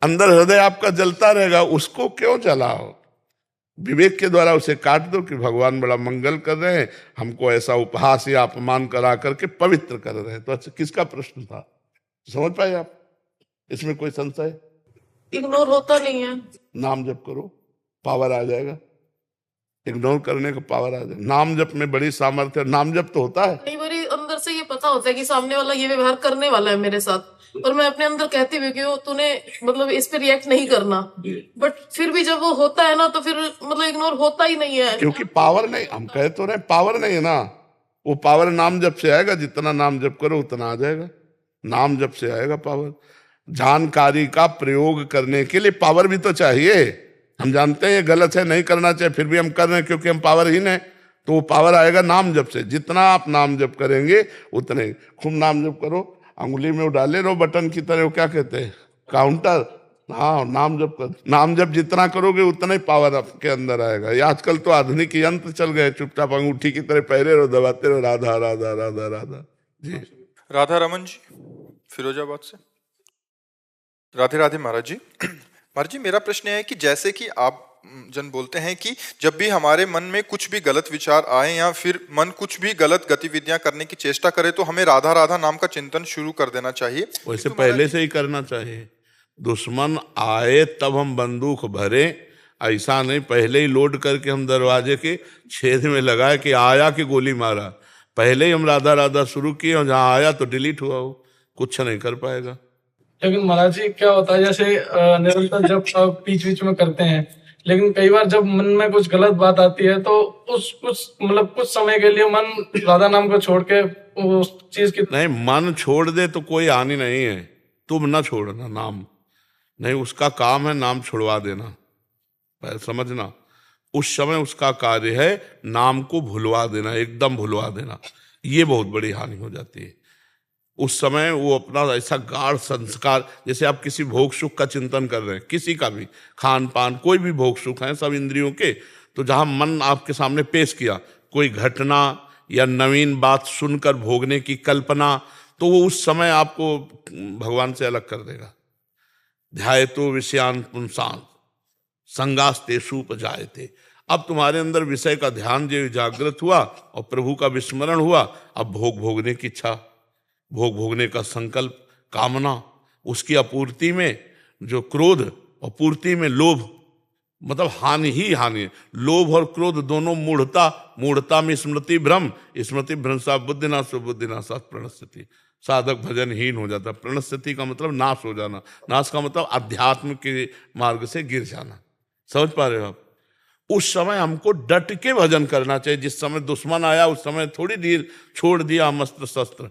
अंदर हृदय आपका जलता रहेगा। उसको क्यों जलाओ? विवेक के द्वारा उसे काट दो कि भगवान बड़ा मंगल कर रहे हैं, हमको ऐसा उपहास या अपमान करा करके पवित्र कर रहे हैं। तो अच्छा, किसका प्रश्न था, समझ पाए आप? इसमें कोई संशय? इग्नोर होता नहीं है। नाम जप करो, पावर आ जाएगा। इग्नोर करने का पावर आ जाएगा। नाम जप में बड़ी सामर्थ्य। नाम जप तो होता है, कई बार अंदर से ये पता होता है कि सामने वाला ये व्यवहार करने वाला है मेरे साथ, और मैं अपने अंदर कहती हुई कि तूने मतलब इस पे रिएक्ट नहीं करना, बट फिर भी जब वो होता है ना, तो फिर मतलब इग्नोर होता ही नहीं है। क्योंकि पावर नहीं, हम कह तो रहे पावर नहीं है ना। वो पावर नाम जप से आएगा, जितना नाम जप करो उतना आ जाएगा। नाम जप से आएगा पावर। जानकारी का प्रयोग करने के लिए पावर भी तो चाहिए। हम जानते हैं ये गलत है, नहीं करना चाहिए, फिर भी हम कर रहे हैं क्योंकि हम पावरहीन हैं। तो वो पावर आएगा नाम जप से। जितना आप नाम जप करेंगे उतने। खूब नाम जप करो, अंगुली में वो डाले रहो बटन की तरह, वो क्या कहते हैं, काउंटर। हाँ, नाम जप जितना करोगे उतना ही पावर आपके अंदर आएगा। ये आजकल तो आधुनिक यंत्र चल गए, चुपचाप अंगूठी की तरह पहले रहो, दबाते रहो, राधा राधा राधा राधा। जी राधा रमन जी फिरोजाबाद से। राधे राधे महाराज जी। महाराज जी, मेरा प्रश्न है कि जैसे कि आप जन बोलते हैं कि जब भी हमारे मन में कुछ भी गलत विचार आए या फिर मन कुछ भी गलत गतिविधियां करने की चेष्टा करे तो हमें राधा राधा नाम का चिंतन शुरू कर देना चाहिए। वैसे पहले से ही करना चाहिए। दुश्मन आए तब हम बंदूक भरे, ऐसा नहीं पहले ही लोड करके हम दरवाजे के छेद में लगाए कि आया कि गोली मारा। पहले ही हम राधा राधा शुरू किए और जहाँ आया तो डिलीट हुआ, वो कुछ नहीं कर पाएगा। लेकिन महाराज जी क्या होता है, जैसे निरंतर जब बीच बीच में करते हैं, लेकिन कई बार जब मन में कुछ गलत बात आती है तो कुछ समय के लिए मन राधा नाम को छोड़ के उस चीज की नहीं, मन छोड़ दे तो कोई हानि नहीं है, तुम ना छोड़ना नाम, नहीं उसका काम है नाम छुड़वा देना, समझना। उस समय उसका कार्य है नाम को भुलवा देना, एकदम भुलवा देना। ये बहुत बड़ी हानि हो जाती है। उस समय वो अपना ऐसा गाढ़ संस्कार, जैसे आप किसी भोग सुख का चिंतन कर रहे हैं, किसी का भी खान पान, कोई भी भोग सुख है सब इंद्रियों के, तो जहां मन आपके सामने पेश किया कोई घटना या नवीन बात सुनकर भोगने की कल्पना, तो वो उस समय आपको भगवान से अलग कर देगा। ध्यायतो विषयान पुंसान संगास्तेषु उपजायते। अब तुम्हारे अंदर विषय का ध्यान जो जागृत हुआ और प्रभु का विस्मरण हुआ, अब भोगने की इच्छा, भोगने का संकल्प, कामना, उसकी अपूर्ति में जो क्रोध और पूर्ति में लोभ, मतलब हानि ही हानि। लोभ और क्रोध दोनों मूढ़ता में स्मृति भ्रम, स्मृति भ्रंशा बुद्धिनाशो बुद्धिनाशात् प्रणश्यति। साधक भजनहीन हो जाता। प्रणश्यति का मतलब नाश हो जाना, नाश का मतलब अध्यात्म के मार्ग से गिर जाना। समझ पा रहे हो आप? उस समय हमको डट के भजन करना चाहिए। जिस समय दुश्मन आया उस समय थोड़ी देर छोड़ दिया हम अस्त्र शस्त्र।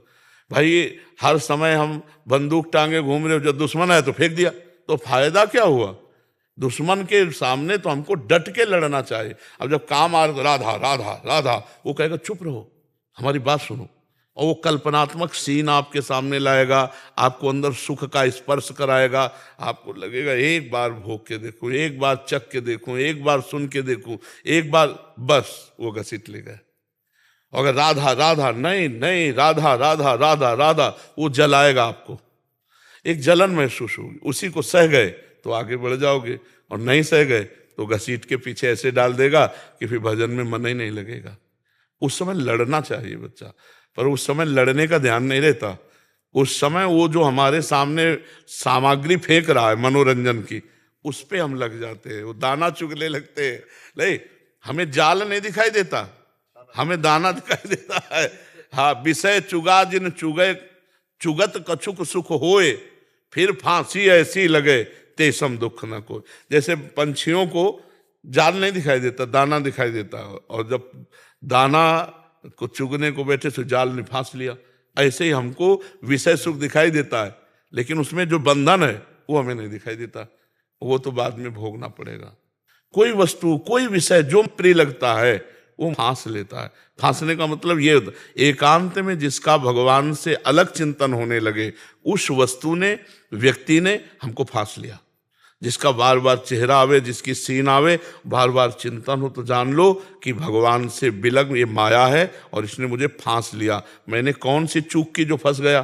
भाई हर समय हम बंदूक टांगे घूम रहे हो, जब दुश्मन आया तो फेंक दिया, तो फायदा क्या हुआ? दुश्मन के सामने तो हमको डट के लड़ना चाहिए। अब जब काम आ राधा राधा राधा, वो कहेगा चुप रहो, हमारी बात सुनो, और वो कल्पनात्मक सीन आपके सामने लाएगा, आपको अंदर सुख का स्पर्श कराएगा। आपको लगेगा एक बार भोग के देखूं, एक बार चख के देखूं, एक बार सुन के देखूं, एक बार, बस वो घसीट ले गए। अगर राधा राधा नहीं नहीं राधा राधा राधा राधा, वो जलाएगा आपको, एक जलन महसूस होगी। उसी को सह गए तो आगे बढ़ जाओगे, और नहीं सह गए तो घसीट के पीछे ऐसे डाल देगा कि फिर भजन में मन ही नहीं लगेगा। उस समय लड़ना चाहिए बच्चा, पर उस समय लड़ने का ध्यान नहीं रहता। उस समय वो जो हमारे सामने सामग्री फेंक रहा है मनोरंजन की, उस पे हम लग जाते हैं, वो दाना चुगने लगते हैं। नहीं, हमें जाल नहीं दिखाई देता, हमें दाना दिखाई देता है। हाँ, विषय चुगा जिन चुगे, चुगत कछुक सुख होए, फिर फांसी ऐसी लगे तेसम दुख न कोई। जैसे पंछियों को जाल नहीं दिखाई देता, दाना दिखाई देता, और जब दाना को चुगने को बैठे तो जाल ने फांस लिया। ऐसे ही हमको विषय सुख दिखाई देता है, लेकिन उसमें जो बंधन है वो हमें नहीं दिखाई देता, वो तो बाद में भोगना पड़ेगा। कोई वस्तु, कोई विषय जो प्रिय लगता है वो फांस लेता है। फांसने का मतलब ये होता है एकांत में जिसका भगवान से अलग चिंतन होने लगे, उस वस्तु ने, व्यक्ति ने हमको फांस लिया। जिसका बार बार चेहरा आवे, जिसकी सीन आवे, बार बार चिंतन हो, तो जान लो कि भगवान से बिलग ये माया है और इसने मुझे फांस लिया। मैंने कौन सी चूक की जो फंस गया,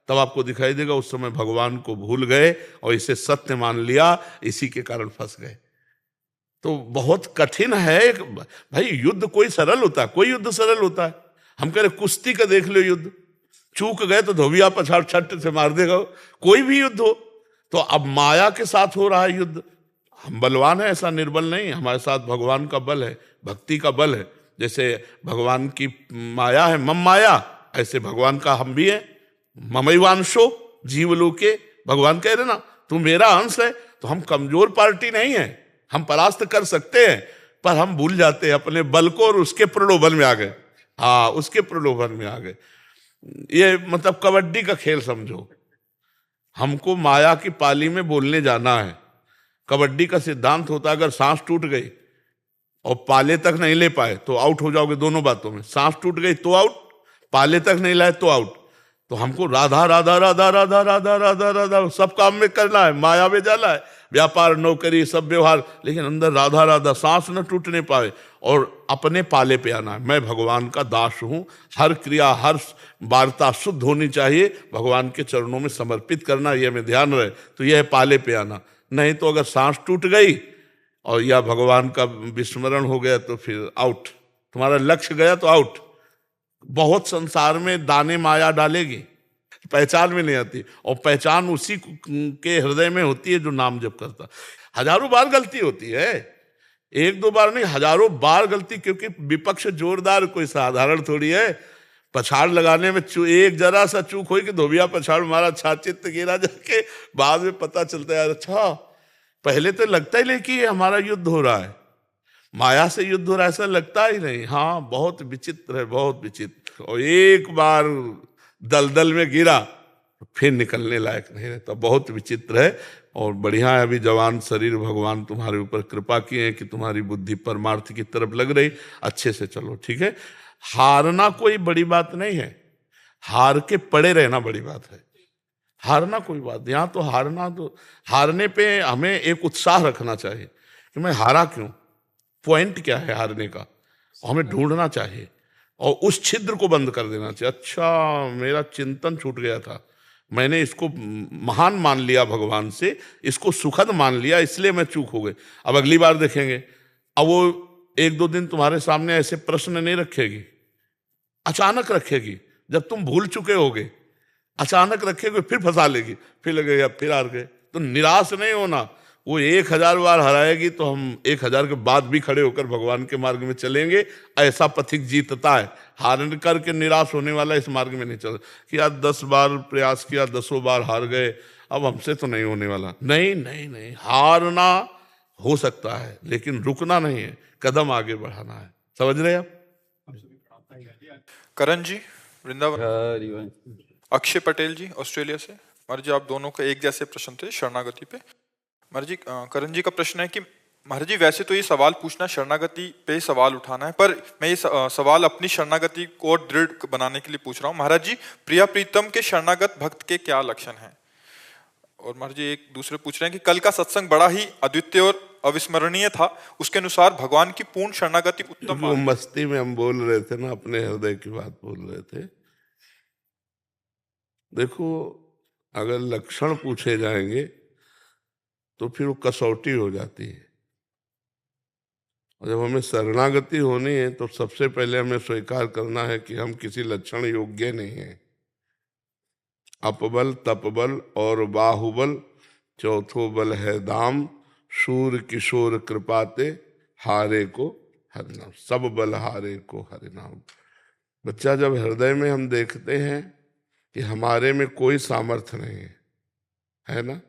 तब आपको दिखाई देगा उस समय भगवान को भूल गए और इसे सत्य मान लिया, इसी के कारण फंस गए। तो बहुत कठिन है भाई। युद्ध कोई सरल होता है? कोई युद्ध सरल होता है? हम कह रहे कुश्ती का देख लो युद्ध, चूक गए तो धोबिया पछाड़ छट से मार देगा। कोई भी युद्ध हो, तो अब माया के साथ हो रहा है युद्ध। हम बलवान है, ऐसा निर्बल नहीं, हमारे साथ भगवान का बल है, भक्ति का बल है। जैसे भगवान की माया है मम माया, ऐसे भगवान का हम भी है ममैवांशो जीवलोके। भगवान कह रहे ना तू मेरा अंश है, तो हम कमजोर पार्टी नहीं है, हम परास्त कर सकते हैं, पर हम भूल जाते हैं अपने बल को और उसके प्रलोभन में आ गए। हाँ, उसके प्रलोभन में आ गए। ये मतलब कबड्डी का खेल समझो। हमको माया की पाली में बोलने जाना है। कबड्डी का सिद्धांत होता है अगर सांस टूट गई और पाले तक नहीं ले पाए तो आउट हो जाओगे दोनों बातों में। सांस टूट गई तो आउट, पाले तक नहीं लाए तो आउट। तो हमको राधा राधा राधा राधा राधा राधा राधा सब काम में करना है, माया में जाना है, व्यापार नौकरी सब व्यवहार, लेकिन अंदर राधा राधा, सांस न टूटने पाए और अपने पाले पे आना है। मैं भगवान का दास हूं, हर क्रिया हर वार्ता शुद्ध होनी चाहिए, भगवान के चरणों में समर्पित करना, यह में ध्यान रहे, तो यह है पाले पे आना। नहीं तो अगर सांस टूट गई और या भगवान का विस्मरण हो गया तो फिर आउट, तुम्हारा लक्ष्य गया तो आउट। बहुत संसार में दाने माया डालेगी, पहचान में नहीं आती, और पहचान उसी के हृदय में होती है जो नाम जप करता। हजारों बार गलती होती है, एक दो बार नहीं, हजारों बार गलती, क्योंकि विपक्ष जोरदार, कोई साधारण थोड़ी है। पछाड़ लगाने में एक जरा सा चूक हुई कि धोबिया पछाड़ मारा, छाचित गिरा, जाके बाद में पता चलता है अच्छा, पहले तो लगता ही नहीं कि हमारा युद्ध हो रहा है, माया से युद्ध हो रहा है, ऐसा लगता ही नहीं। हाँ, बहुत विचित्र है, बहुत विचित्र। और एक बार दलदल में गिरा फिर निकलने लायक नहीं रहता, बहुत विचित्र है। और बढ़िया है, अभी जवान शरीर भगवान तुम्हारे ऊपर कृपा किए हैं कि तुम्हारी बुद्धि परमार्थ की तरफ लग रही, अच्छे से चलो, ठीक है। हारना कोई बड़ी बात नहीं है, हार के पड़े रहना बड़ी बात है। हारना कोई बात, यहाँ तो हारना, तो हारने पे हमें एक उत्साह रखना चाहिए कि मैं हारा क्यों, पॉइंट क्या है हारने का, हमें ढूंढना चाहिए और उस छिद्र को बंद कर देना चाहिए। अच्छा, मेरा चिंतन छूट गया था, मैंने इसको महान मान लिया भगवान से, इसको सुखद मान लिया, इसलिए मैं चूक हो गई। अब अगली बार देखेंगे, अब वो एक दो दिन तुम्हारे सामने ऐसे प्रश्न नहीं रखेगी, अचानक रखेगी। जब तुम भूल चुके होगे अचानक रखेगी, फिर फंसा लेगी, फिर लगेगा फिर हार गए। तो निराश नहीं होना, वो 1000 बार हराएगी तो हम 1000 के बाद भी खड़े होकर भगवान के मार्ग में चलेंगे, ऐसा पथिक जीतता है। हार करके निराश होने वाला इस मार्ग में नहीं चल कि आज 10 बार प्रयास किया, 10 बार हार गए, अब हमसे तो नहीं होने वाला। नहीं नहीं नहीं, हारना हो सकता है लेकिन रुकना नहीं है, कदम आगे बढ़ाना है। समझ रहे आप? करण जी वृंदावन, अक्षय पटेल जी ऑस्ट्रेलिया से। महाराज जी, आप दोनों का एक जैसे प्रश्न थे शरणागति पे। महाराज जी, करण जी का प्रश्न है कि महाराज जी, वैसे तो ये सवाल पूछना शरणागति पे सवाल उठाना है, पर मैं ये सवाल अपनी शरणागति को और दृढ़ बनाने के लिए पूछ रहा हूँ। महाराज जी, प्रिया प्रीतम के शरणागत भक्त के क्या लक्षण हैं? और महाराज जी एक दूसरे पूछ रहे हैं कि कल का सत्संग बड़ा ही अद्वितीय और अविस्मरणीय था, उसके अनुसार भगवान की पूर्ण शरणागति उत्तम। वो मस्ती में हम बोल रहे थे ना, अपने हृदय की बात बोल रहे थे। देखो, अगर लक्षण पूछे जाएंगे तो फिर वो कसौटी हो जाती है, और जब हमें शरणागति होनी है तो सबसे पहले हमें स्वीकार करना है कि हम किसी लक्षण योग्य नहीं हैं। अपबल, तपबल और बाहुबल, चौथो बल है दाम, शूर किशोर कृपाते, हारे को हरिनाम, सब बल हारे को हरिनाम। बच्चा, जब हृदय में हम देखते हैं कि हमारे में कोई सामर्थ्य नहीं है ना,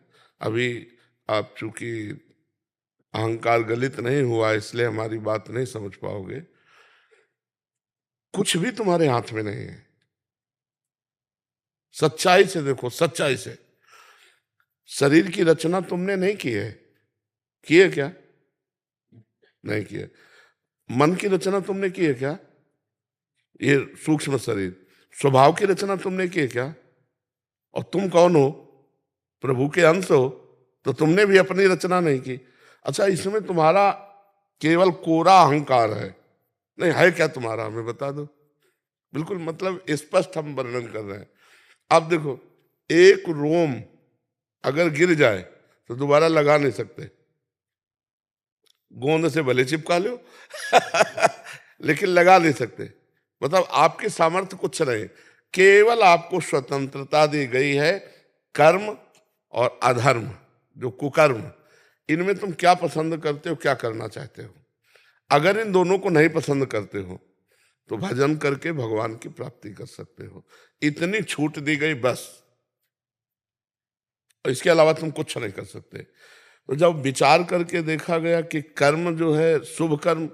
अभी आप चूंकि अहंकार गलित नहीं हुआ इसलिए हमारी बात नहीं समझ पाओगे, कुछ भी तुम्हारे हाथ में नहीं है। सच्चाई से देखो, सच्चाई से। शरीर की रचना तुमने नहीं की है, की है क्या? नहीं की है। मन की रचना तुमने की है क्या? ये सूक्ष्म शरीर, स्वभाव की रचना तुमने की है क्या? और तुम कौन हो? प्रभु के अंश हो, तो तुमने भी अपनी रचना नहीं की। अच्छा, इसमें तुम्हारा केवल कोरा अहंकार है, नहीं है क्या तुम्हारा? हमें बता दो। बिल्कुल, मतलब स्पष्ट हम वर्णन कर रहे हैं। अब देखो, एक रोम अगर गिर जाए तो दोबारा लगा नहीं सकते, गोंद से भले चिपका लो लेकिन लगा नहीं सकते। मतलब आपके सामर्थ्य कुछ नहीं, केवल आपको स्वतंत्रता दी गई है। कर्म और अधर्म, जो कुकर्म, इनमें तुम क्या पसंद करते हो, क्या करना चाहते हो। अगर इन दोनों को नहीं पसंद करते हो तो भजन करके भगवान की प्राप्ति कर सकते हो। इतनी छूट दी गई बस, और इसके अलावा तुम कुछ नहीं कर सकते। तो जब विचार करके देखा गया कि कर्म जो है, शुभ कर्म,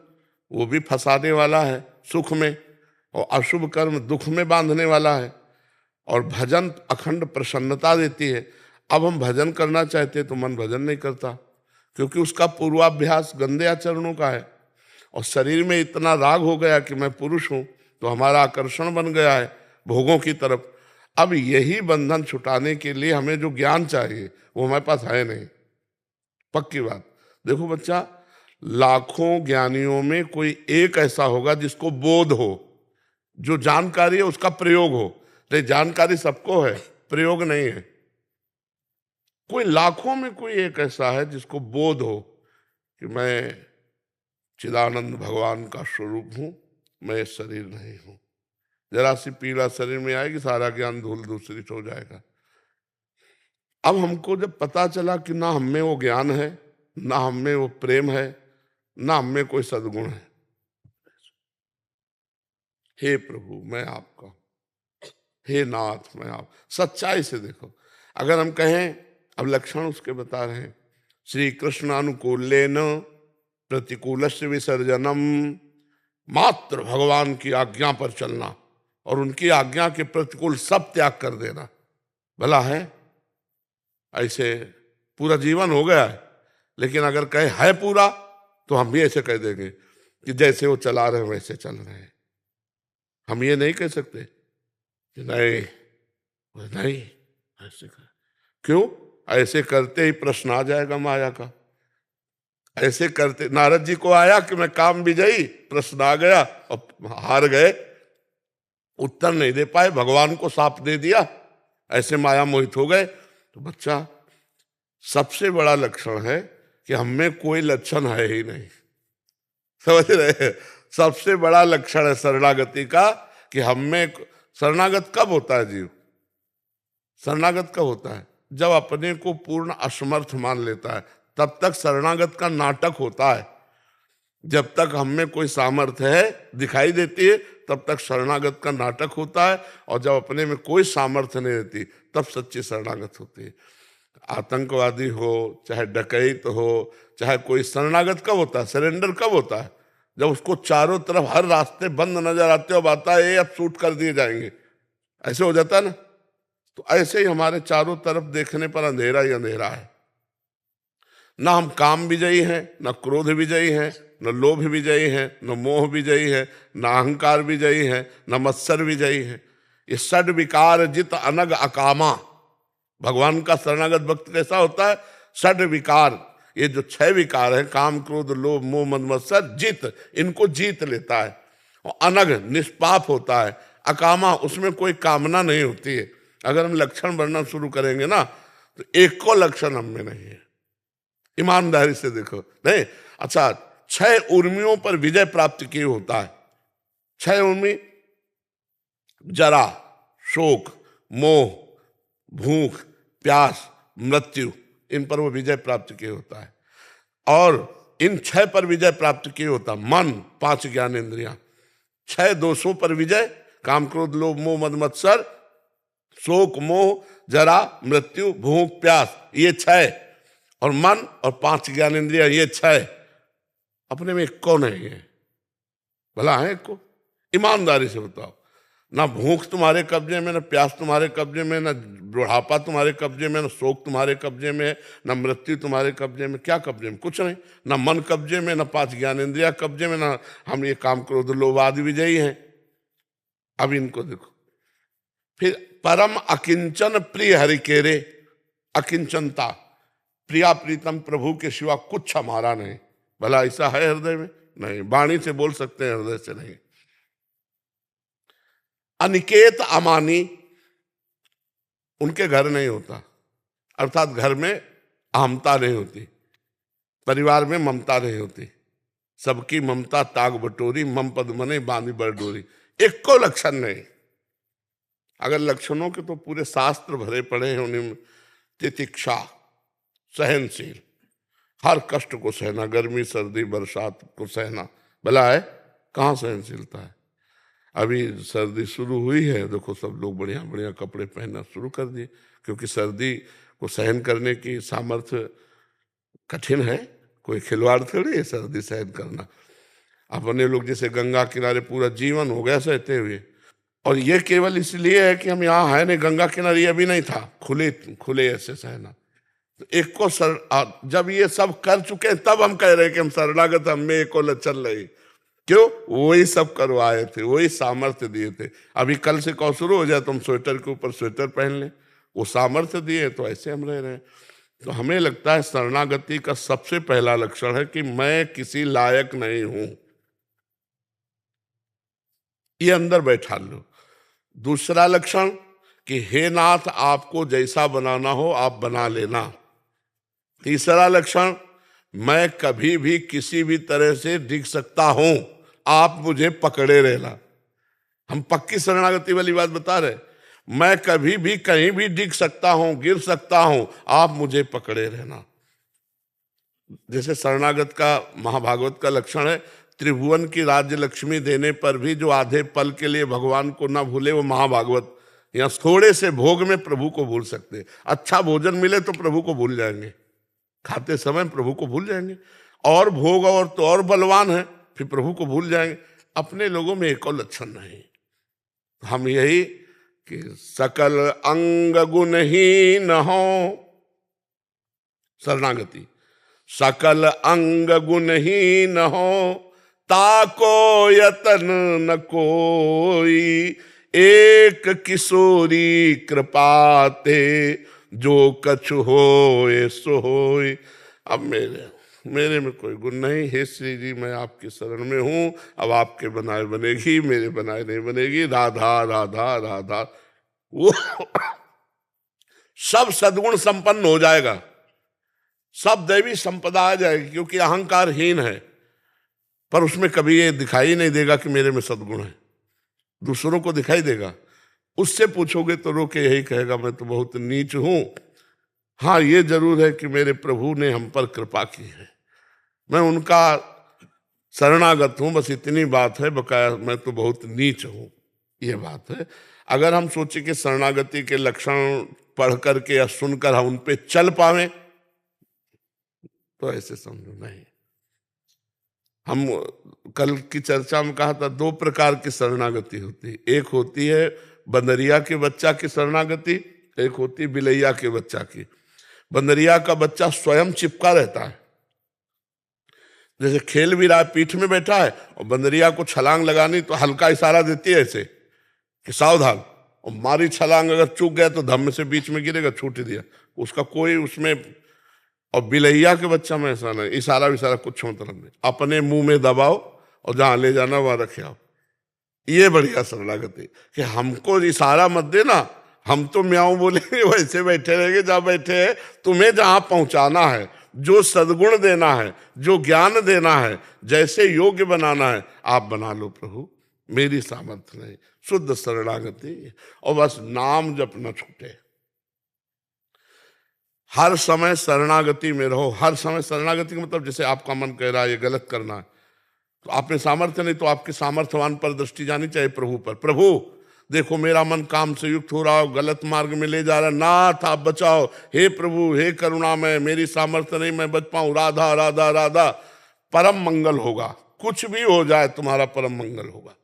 वो भी फंसाने वाला है सुख में, और अशुभ कर्म दुख में बांधने वाला है, और भजन अखंड प्रसन्नता देती है। अब हम भजन करना चाहते हैं तो मन भजन नहीं करता, क्योंकि उसका पूर्वाभ्यास गंदे आचरणों का है। और शरीर में इतना राग हो गया कि मैं पुरुष हूं, तो हमारा आकर्षण बन गया है भोगों की तरफ। अब यही बंधन छुटाने के लिए हमें जो ज्ञान चाहिए वो हमारे पास है नहीं, पक्की बात। देखो बच्चा, लाखों ज्ञानियों में कोई एक ऐसा होगा जिसको बोध हो, जो जानकारी है उसका प्रयोग हो। नहीं, जानकारी सबको है, प्रयोग नहीं है। कोई लाखों में कोई एक ऐसा है जिसको बोध हो कि मैं चिदानंद भगवान का स्वरूप हूं, मैं शरीर नहीं हूं। जरा सी पीड़ा शरीर में आएगी, सारा ज्ञान धूल दूसरित हो जाएगा। अब हमको जब पता चला कि ना हम में वो ज्ञान है, ना हम में वो प्रेम है, ना हम में कोई सद्गुण है, हे प्रभु मैं आपका, हे नाथ मैं आप, सच्चाई से देखो। अगर हम कहें, अब लक्षण उसके बता रहे हैं, श्री कृष्णानुकूलेन प्रतिकूलस्य विसर्जनम, मात्र भगवान की आज्ञा पर चलना और उनकी आज्ञा के प्रतिकूल सब त्याग कर देना, भला है? ऐसे पूरा जीवन हो गया है। लेकिन अगर कहे है पूरा, तो हम भी ऐसे कह देंगे कि जैसे वो चला रहे हैं वैसे चल रहे हैं। हम ये नहीं कह सकते कि नहीं नहीं ऐसे कर। क्यों? ऐसे करते ही प्रश्न आ जाएगा माया का। ऐसे करते नारद जी को आया कि मैं काम विजयी, प्रश्न आ गया और हार गए, उत्तर नहीं दे पाए, भगवान को साप दे दिया, ऐसे माया मोहित हो गए। तो बच्चा, सबसे बड़ा लक्षण है कि हम में कोई लक्षण है ही नहीं, समझ रहे? सबसे बड़ा लक्षण है शरणागति का कि हम में, शरणागत कब होता है जीव? शरणागत कब होता है? जब अपने को पूर्ण असमर्थ मान लेता है, तब तक शरणागत का नाटक होता है। जब तक हम में कोई सामर्थ्य है दिखाई देती है, तब तक शरणागत का नाटक होता है, और जब अपने में कोई सामर्थ्य नहीं रहती तब सच्ची शरणागत होती है। आतंकवादी हो, चाहे डकैत हो, चाहे कोई, शरणागत कब होता है? सरेंडर कब होता है? जब उसको चारों तरफ हर रास्ते बंद नजर आते हो, आता है ये अब शूट कर दिए जाएंगे, ऐसे हो जाता है ना। तो ऐसे ही हमारे चारों तरफ देखने पर अंधेरा ही अंधेरा है। ना हम काम विजयी हैं, ना क्रोध विजयी हैं, न लोभ विजयी हैं, न मोह विजयी है, न अहंकार विजयी है, न मत्सर विजयी है। ये षड विकार जित अनग अकामा। भगवान का शरणागत भक्त कैसा होता है? षड विकार, ये जो 6 विकार है, काम क्रोध लोभ मोह मद मत्सर, जित, इनको जीत लेता है। और अनग, निष्पाप होता है। अकामा, उसमें कोई कामना नहीं होती है। अगर हम लक्षण वर्णन शुरू करेंगे ना, तो एक को लक्षण हम में नहीं है। ईमानदारी से देखो, नहीं? अच्छा, 6 उर्मियों पर विजय प्राप्त किए होता है। 6 उर्मी, जरा, शोक, मोह, भूख, प्यास, मृत्यु, इन पर वो विजय प्राप्त किए होता है। और इन 6 पर विजय प्राप्त किए होता मन, 5 ज्ञान इंद्रियां। 6 दोषों पर विजय, काम क्रोध लोभ मोह मद मत्सर, शोक मोह, जरा, मृत्यु, भूख, प्यास, ये 6, और मन और 5 ज्ञान इंद्रियां, ये 6 अपने में एक को नहीं है। भला है एक को? ईमानदारी से बताओ। ना भूख तुम्हारे कब्जे में, ना प्यास तुम्हारे कब्जे में, ना बुढ़ापा तुम्हारे कब्जे में, ना शोक तुम्हारे कब्जे में, ना मृत्यु तुम्हारे कब्जे में। क्या कब्जे में? कुछ नहीं। ना मन कब्जे में, ना 5 ज्ञान इंद्रिया कब्जे में, ना हम ये काम क्रोध लोभ आदि विजयी हैं। अब इनको देखो। फिर परम अकिंचन प्रिय हरिकेरे, अकिंचनता, प्रिया प्रीतम प्रभु के सिवा कुछ हमारा नहीं। भला ऐसा है हृदय में? नहीं। वाणी से बोल सकते हैं, हृदय से नहीं। अनिकेत अमानी, उनके घर नहीं होता, अर्थात घर में अहमता नहीं होती, परिवार में ममता नहीं होती। सबकी ममता ताग बटोरी, मम पद मने बांधी बरडोरी। एक को लक्षण नहीं। अगर लक्षणों के तो पूरे शास्त्र भरे पड़े हैं उन्हीं में। तितिक्षा, सहनशील, हर कष्ट को सहना, गर्मी सर्दी बरसात को सहना। भला है? कहाँ सहनशीलता है? अभी सर्दी शुरू हुई है, देखो सब लोग बढ़िया बढ़िया कपड़े पहनना शुरू कर दिए, क्योंकि सर्दी को सहन करने की सामर्थ्य कठिन है। कोई खिलवाड़ थोड़ी है सर्दी सहन करना। अपने लोग जैसे गंगा किनारे पूरा जीवन हो गया सहते हुए, और ये केवल इसलिए है कि हम यहाँ है नहीं, गंगा किनारे अभी नहीं था, खुले खुले ऐसे सहना। तो एक को जब ये सब कर चुके हैं, तब हम कह रहे हैं कि हम शरणागत, हम में एक को लक्षण नहीं। क्यों? वही सब करवाए थे, वही सामर्थ्य दिए थे। अभी कल से कौ शुरू हो जाए तो हम स्वेटर के ऊपर स्वेटर पहन लें, वो सामर्थ्य दिए तो ऐसे हम रह रहे हैं। तो हमें लगता है शरणागति का सबसे पहला लक्षण है कि मैं किसी लायक नहीं हूं, ये अंदर बैठा लो। दूसरा लक्षण कि हे नाथ, आपको जैसा बनाना हो आप बना लेना। तीसरा लक्षण, मैं कभी भी किसी भी तरह से डिग सकता हूं, आप मुझे पकड़े रहना। हम पक्की शरणागति वाली बात बता रहे, मैं कभी भी कहीं भी डिग सकता हूं, गिर सकता हूं, आप मुझे पकड़े रहना। जैसे शरणागत का महाभागवत का लक्षण है, त्रिभुवन की राज्य लक्ष्मी देने पर भी जो आधे पल के लिए भगवान को ना भूले वो महाभागवत। या थोड़े से भोग में प्रभु को भूल सकते, अच्छा भोजन मिले तो प्रभु को भूल जाएंगे, खाते समय प्रभु को भूल जाएंगे, और भोग और तो और बलवान है फिर प्रभु को भूल जाएंगे। अपने लोगों में एक और लक्षण नहीं। हम यही कि सकल अंग गुणहीन हो, शरणागति, सकल अंग गुणहीन हो, ताको यतन न कोई, एक किशोरी कृपाते, जो कछु होए सो होए। अब मेरे में कोई गुण नहीं, हे श्री जी मैं आपकी शरण में हूं, अब आपके बनाए बनेगी, मेरे बनाए नहीं बनेगी। राधा राधा राधा, वो सब सद्गुण संपन्न हो जाएगा, सब दैवी संपदा आ जाएगी, क्योंकि अहंकारहीन है। पर उसमें कभी ये दिखाई नहीं देगा कि मेरे में सद्गुण है, दूसरों को दिखाई देगा। उससे पूछोगे तो रो के यही कहेगा मैं तो बहुत नीच हूं। हाँ, ये जरूर है कि मेरे प्रभु ने हम पर कृपा की है, मैं उनका शरणागत हूं, बस इतनी बात है। बकाया मैं तो बहुत नीच हूं, ये बात है। अगर हम सोचे कि शरणागति के लक्षण पढ़ करके या सुनकर हम उन पे चल पावे तो ऐसे समझो नहीं। हम कल की चर्चा में कहा था 2 प्रकार की शरणागति होती है, एक होती है बंदरिया के बच्चा की शरणागति, एक होती है बिलैया के बच्चा की। बंदरिया का बच्चा स्वयं चिपका रहता है, जैसे खेल भी रहा है, पीठ में बैठा है और बंदरिया को छलांग लगानी तो हल्का इशारा देती है ऐसे कि सावधान, और मारी छलांग, अगर चूक गया तो धम्म से बीच में गिरेगा, छूट दिया, उसका कोई उसमें। और बिलैया के बच्चा में ऐसा नहीं, इशारा विशारा कुछ मतलब नहीं, अपने मुंह में दबाओ और जहां ले जाना वहां रखे आओ। ये बढ़िया शरणागति कि हमको इशारा मत देना, हम तो म्याऊं बोलेंगे, वैसे बैठे रहेंगे जहां बैठे हैं। तुम्हें जहां पहुंचाना है, जो सद्गुण देना है, जो ज्ञान देना है, जैसे योग्य बनाना है, आप बना लो प्रभु, मेरी सामर्थ्य नहीं। शुद्ध शरणागति, और बस नाम जप न छूटे। हर समय शरणागति में रहो, हर समय शरणागति का मतलब जैसे आपका मन कह रहा है ये गलत करना है, तो आप में सामर्थ्य नहीं तो आपके सामर्थ्यवान पर दृष्टि जानी चाहिए, प्रभु पर। प्रभु देखो मेरा मन काम से युक्त हो रहा हो, गलत मार्ग में ले जा रहा है, नाथ आप बचाओ, हे प्रभु हे करुणामय, मेरी सामर्थ्य नहीं मैं बच पाऊं, राधा राधा राधा। परम मंगल होगा, कुछ भी हो जाए तुम्हारा परम मंगल होगा,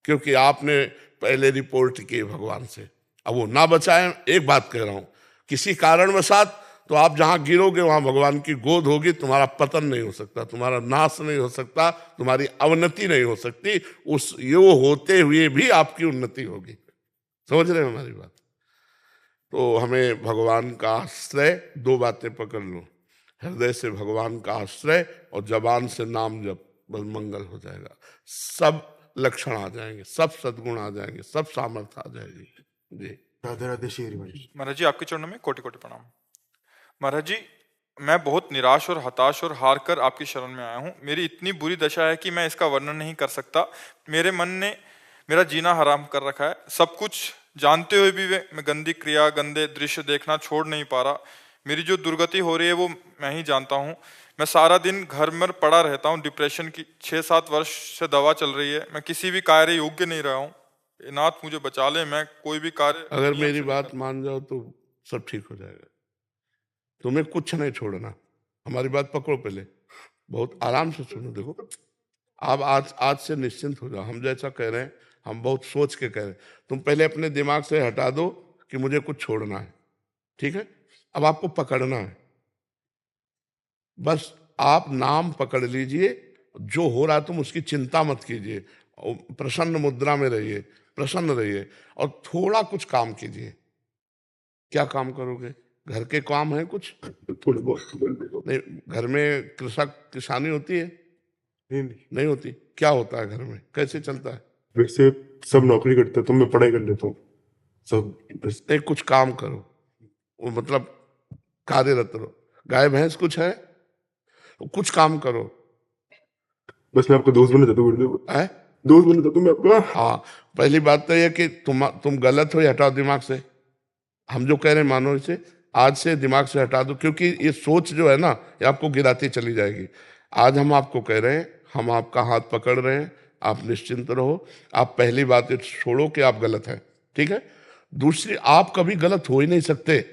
क्योंकि आपने पहले रिपोर्ट की भगवान से। अब वो ना बचाए, एक बात कह रहा हूं, किसी कारणवशात तो आप जहां गिरोगे वहां भगवान की गोद होगी, तुम्हारा पतन नहीं हो सकता, तुम्हारा नाश नहीं हो सकता, तुम्हारी अवनति नहीं हो सकती, उस ये होते हुए भी आपकी उन्नति होगी। समझ रहे हो हमारी बात? तो हमें भगवान का आश्रय, 2 बातें पकड़ लो, हृदय से भगवान का आश्रय और जबान से नाम जप, बस मंगल हो जाएगा। सब लक्षण आ जाएंगे, सब सद्गुण आ जाएंगे, सब सामर्थ्य आ जाएगी। जी राधे राधे श्री महाराज जी, आपके चरणों में कोटि कोटि प्रणाम। महाराज जी, मैं बहुत निराश और हताश और हार कर आपकी शरण में आया हूँ। मेरी इतनी बुरी दशा है कि मैं इसका वर्णन नहीं कर सकता। मेरे मन ने मेरा जीना हराम कर रखा है। सब कुछ जानते हुए भी मैं गंदी क्रिया, गंदे दृश्य देखना छोड़ नहीं पा रहा। मेरी जो दुर्गति हो रही है वो मैं ही जानता हूँ। मैं सारा दिन घर में पड़ा रहता हूँ। डिप्रेशन की 6-7 वर्ष से दवा चल रही है। मैं किसी भी कार्य योग्य नहीं रहा हूँ। नाथ मुझे बचा ले, मैं कोई भी कार्य अगर मेरी बात मान जाओ तो सब ठीक हो जाएगा। तुम्हें कुछ नहीं छोड़ना, हमारी बात पकड़ो, पहले बहुत आराम से सुनो। देखो आप आज से निश्चिंत हो जाओ। हम जैसा कह रहे हैं, हम बहुत सोच के कह रहे हैं। तुम पहले अपने दिमाग से हटा दो कि मुझे कुछ छोड़ना है, ठीक है? अब आपको पकड़ना है, बस आप नाम पकड़ लीजिए जो हो रहा है तुम उसकी चिंता मत कीजिए, और प्रसन्न मुद्रा में रहिए, प्रसन्न रहिए, और थोड़ा कुछ काम कीजिए। क्या काम करोगे? घर के काम है कुछ? थोड़े बहुत नहीं, घर में कृषक किसानी होती है? नहीं, नहीं होती। क्या होता है घर में, कैसे चलता है? वैसे सब नौकरी करते हैं तो मैं पढ़ाई कर लेता हूँ सब बस। नहीं, कुछ काम करो, वो मतलब कार्यरत रहो। गाय भैंस कुछ है? कुछ काम करो। बस मैं आपका दोस्त बनना चाहता हूँ गुरुदेव, है? दोस्त बनना चाहता हूँ मैं आपका। हाँ, पहली बात तो यह कि तुम गलत हो, ये हटाओ दिमाग से। हम जो कह रहे हैं मानो इसे, आज से दिमाग से हटा दो, क्योंकि ये सोच जो है ना, ये आपको गिराती चली जाएगी। आज हम आपको कह रहे हैं, हम आपका हाथ पकड़ रहे हैं, आप निश्चिंत रहो। आप पहली बात ये छोड़ो कि आप गलत हैं, ठीक है? दूसरी, आप कभी गलत हो ही नहीं सकते,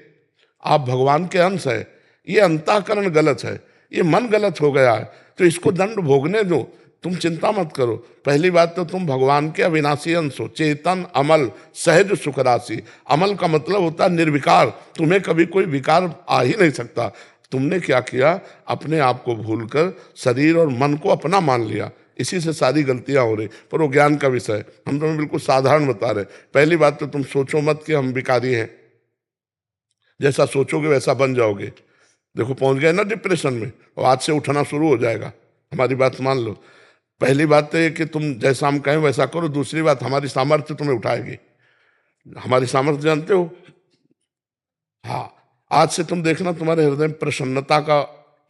आप भगवान के अंश है। ये अंतःकरण गलत है, ये मन गलत हो गया है, तो इसको दंड भोगने दो, तुम चिंता मत करो। पहली बात तो तुम भगवान के अविनाशी अंश हो, चेतन, अमल, सहज, सुख राशि। अमल का मतलब होता है निर्विकार, तुम्हें कभी कोई विकार आ ही नहीं सकता। तुमने क्या किया, अपने आप को भूलकर शरीर और मन को अपना मान लिया, इसी से सारी गलतियां हो रही। पर वो ज्ञान का विषय है, हम तुम्हें बिल्कुल साधारण बता रहे। पहली बात तो तुम सोचो मत कि हम विकारी हैं, जैसा सोचोगे वैसा बन जाओगे। देखो पहुंच गए ना डिप्रेशन में, और आज से उठना शुरू हो जाएगा। हमारी बात मान लो। पहली बात तो ये कि तुम जैसा हम कहें वैसा करो। दूसरी बात, हमारी सामर्थ्य तुम्हें उठाएगी। हमारी सामर्थ्य जानते हो? हाँ, आज से तुम देखना तुम्हारे हृदय में प्रसन्नता का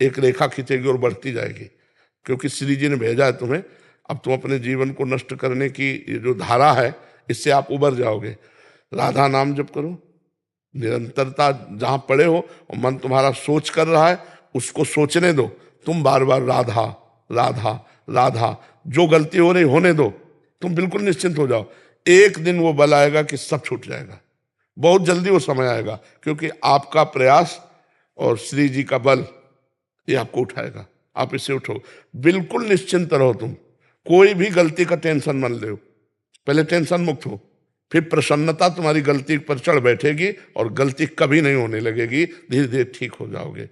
एक रेखा खींचेगी और बढ़ती जाएगी, क्योंकि श्री जी ने भेजा है तुम्हें। अब तुम अपने जीवन को नष्ट करने की ये जो धारा है, इससे आप उबर जाओगे। राधा नाम जप करो, निरंतरता जहां पड़े हो और मन तुम्हारा सोच कर रहा है, उसको सोचने दो। तुम बार बार राधा राधा राधा, जो गलती हो रही होने दो, तुम बिल्कुल निश्चिंत हो जाओ। एक दिन वो बल आएगा कि सब छूट जाएगा, बहुत जल्दी वो समय आएगा, क्योंकि आपका प्रयास और श्री जी का बल ये आपको उठाएगा। आप इससे उठो, बिल्कुल निश्चिंत रहो। तुम कोई भी गलती का टेंशन मत लो, पहले टेंशन मुक्त हो, फिर प्रसन्नता तुम्हारी गलती पर चढ़ बैठेगी और गलती कभी नहीं होने लगेगी। धीरे धीरे ठीक हो जाओगे।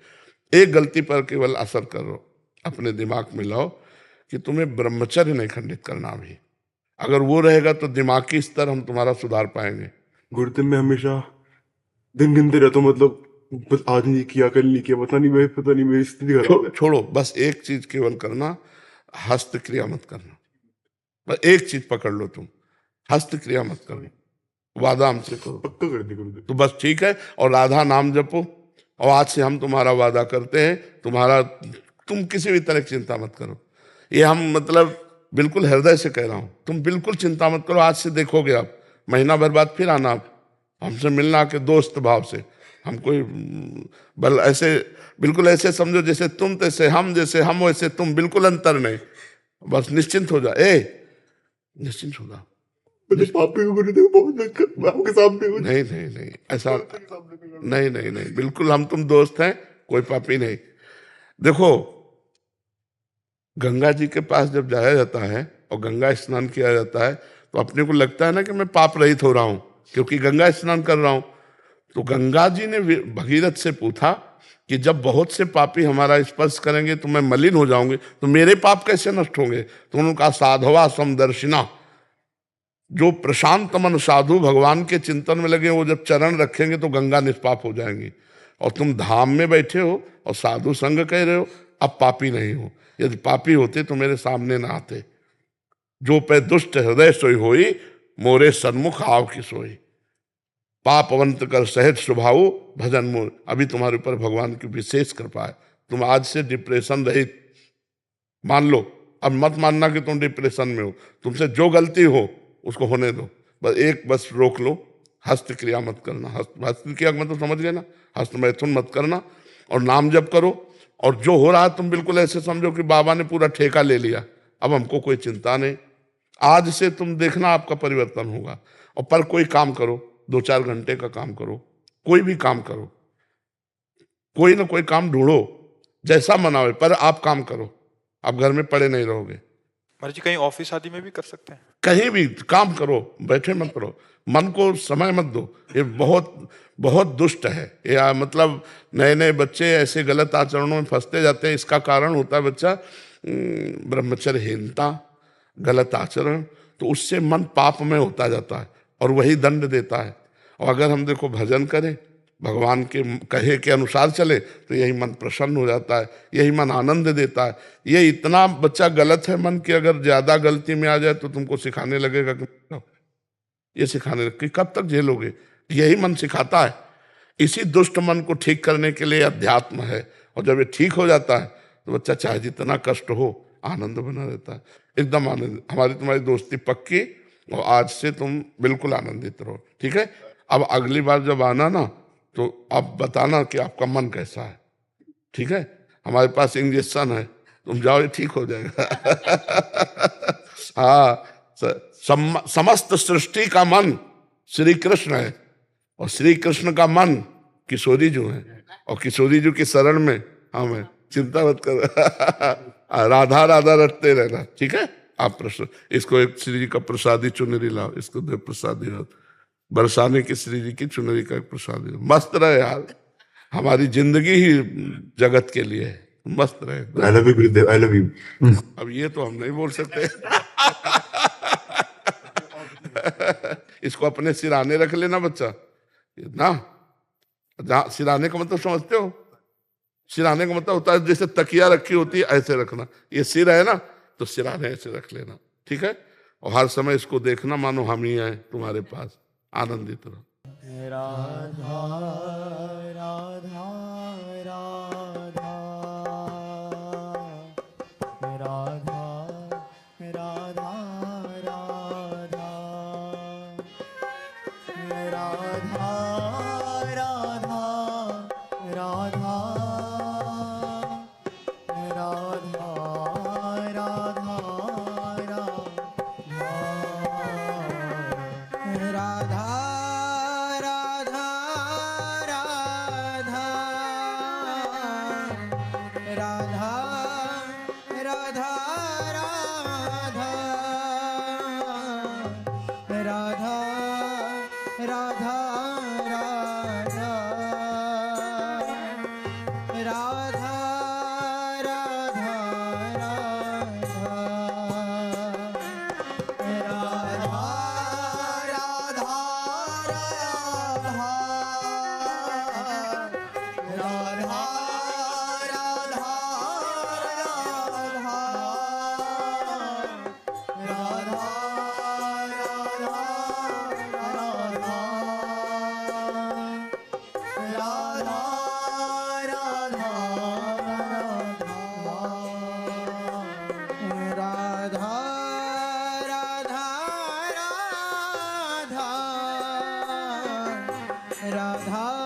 एक गलती पर केवल असर करो, अपने दिमाग में लाओ कि तुम्हें ब्रह्मचर्य नहीं खंडित करना अभी। अगर वो रहेगा तो दिमागी स्तर हम तुम्हारा सुधार पाएंगे। गुरुदेव मैं हमेशा दिन गिनते रहता हूँ, मतलब बस आज नहीं किया कल नहीं किया, पता नहीं मेरी स्थिति खराब है। छोड़ो, बस एक चीज केवल करना, हस्त क्रिया मत करना। बस एक चीज पकड़ लो, तुम हस्त क्रिया मत करना, वादा हमसे करो। पक्का कर दे गुरुदेव। तो बस ठीक है, और राधा नाम जपो। और आज से हम तुम्हारा वादा करते हैं, तुम किसी भी तरह की चिंता मत करो। ये हम मतलब बिल्कुल हृदय से कह रहा हूं, तुम बिल्कुल चिंता मत करो। आज से देखोगे आप, महीना भर बाद फिर आना आप हमसे मिलना के दोस्त भाव से। हम कोई बल ऐसे बिल्कुल ऐसे समझो जैसे तुम तैसे हम, जैसे हम वैसे तुम, बिल्कुल अंतर नहीं। बस निश्चिंत हो जा, निश्चिंत हो जा। मुझे पापी को गुरुदेव बहुत दिक्कत, मैं आपके सामने हूँ। नहीं ऐसा नहीं, बिल्कुल हम तुम दोस्त हैं, कोई पापी नहीं। देखो, गंगा जी के पास जब जाया जाता है और गंगा स्नान किया जाता है, तो अपने को लगता है ना कि मैं पाप रहित हो रहा हूं, क्योंकि गंगा स्नान कर रहा हूं। तो गंगा जी ने भगीरथ से पूछा कि जब बहुत से पापी हमारा स्पर्श करेंगे तो मैं मलिन हो जाऊंगी, तो मेरे पाप कैसे नष्ट होंगे? तो उन्होंने कहा, साधवा समदर्शिना, जो प्रशांत मन साधु भगवान के चिंतन में लगे, वो जब चरण रखेंगे तो गंगा निष्पाप हो जाएंगी। और तुम धाम में बैठे हो और साधु संग कह रहे हो, अब पापी नहीं हो। यदि पापी होते तो मेरे सामने ना आते। जो पे दुष्ट हृदय सोई होई, मोरे सन्मुख आव की सोई। पापवंत कर सहज स्वभाव भजन मोर। अभी तुम्हारे ऊपर भगवान की विशेष कृपा है, तुम आज से डिप्रेशन रहित मान लो। अब मत मानना कि तुम डिप्रेशन में हो, तुमसे जो गलती हो उसको होने दो। बस रोक लो, हस्त क्रिया मत करना। हस्त क्रिया मतलब समझ गए ना, हस्त मैथुन मत करना, और नाम जप करो। और जो हो रहा है तुम बिल्कुल ऐसे समझो कि बाबा ने पूरा ठेका ले लिया, अब हमको कोई चिंता नहीं। आज से तुम देखना आपका परिवर्तन होगा। और पर कोई काम करो, 2-4 घंटे का काम करो, कोई भी काम करो, कोई ना कोई काम ढूंढो, जैसा मनावे, पर आप काम करो। आप घर में पड़े नहीं रहोगे। महाराज जी, कहीं ऑफिस आदि में भी कर सकते हैं? कहीं भी काम करो, बैठे मत करो, मन को समय मत दो। ये बहुत बहुत दुष्ट है। या मतलब नए नए बच्चे ऐसे गलत आचरणों में फंसते जाते हैं। इसका कारण होता है बच्चा ब्रह्मचर्यहीनता, गलत आचरण, तो उससे मन पाप में होता जाता है और वही दंड देता है। और अगर हम देखो भजन करें, भगवान के कहे के अनुसार चले, तो यही मन प्रसन्न हो जाता है, यही मन आनंद देता है। ये इतना बच्चा गलत है मन की, अगर ज्यादा गलती में आ जाए तो तुमको सिखाने लगेगा कि ये सिखाने लगे कि कब तक झेलोगे। यही मन सिखाता है। इसी दुष्ट मन को ठीक करने के लिए अध्यात्म है, और जब ये ठीक हो जाता है तो बच्चा चाहे जितना कष्ट हो आनंद बना रहता है, एकदम आनंद। हमारी तुम्हारी दोस्ती पक्की, और आज से तुम बिल्कुल आनंदित रहो, ठीक है। अब अगली बार जब आना ना, तो आप बताना कि आपका मन कैसा है, ठीक है। हमारे पास इंजेक्शन है, तुम जाओ, ये ठीक हो जाएगा। हाँ, समस्त सृष्टि का मन श्री कृष्ण है, और श्री कृष्ण का मन किशोरी जी है, और किशोरी जी की शरण में हम है। चिंता मत कर। राधा राधा रटते रहना, ठीक है। आप प्रश्न, इसको एक श्री जी का प्रसादी चुनरी लाओ, इसको दे प्रसादी, बरसाने की श्री जी की चुनरी का एक प्रसादी। मस्त रहे यार, हमारी जिंदगी ही जगत के लिए है, मस्त रहे। I love you Gurudev, I love you. अब ये तो हम नहीं बोल सकते। इसको अपने सिराने रख लेना बच्चा ना। सिराने का मतलब समझते हो? सिराने का मतलब होता है जैसे तकिया रखी होती है, ऐसे रखना। ये सिर है ना, तो सिराने ऐसे रख लेना, ठीक है। और हर समय इसको देखना मानो हम ही हैं तुम्हारे पास। आनंदित रहो। राधा राधा राधा राधा राधा राधा राधा राधा राधा राधा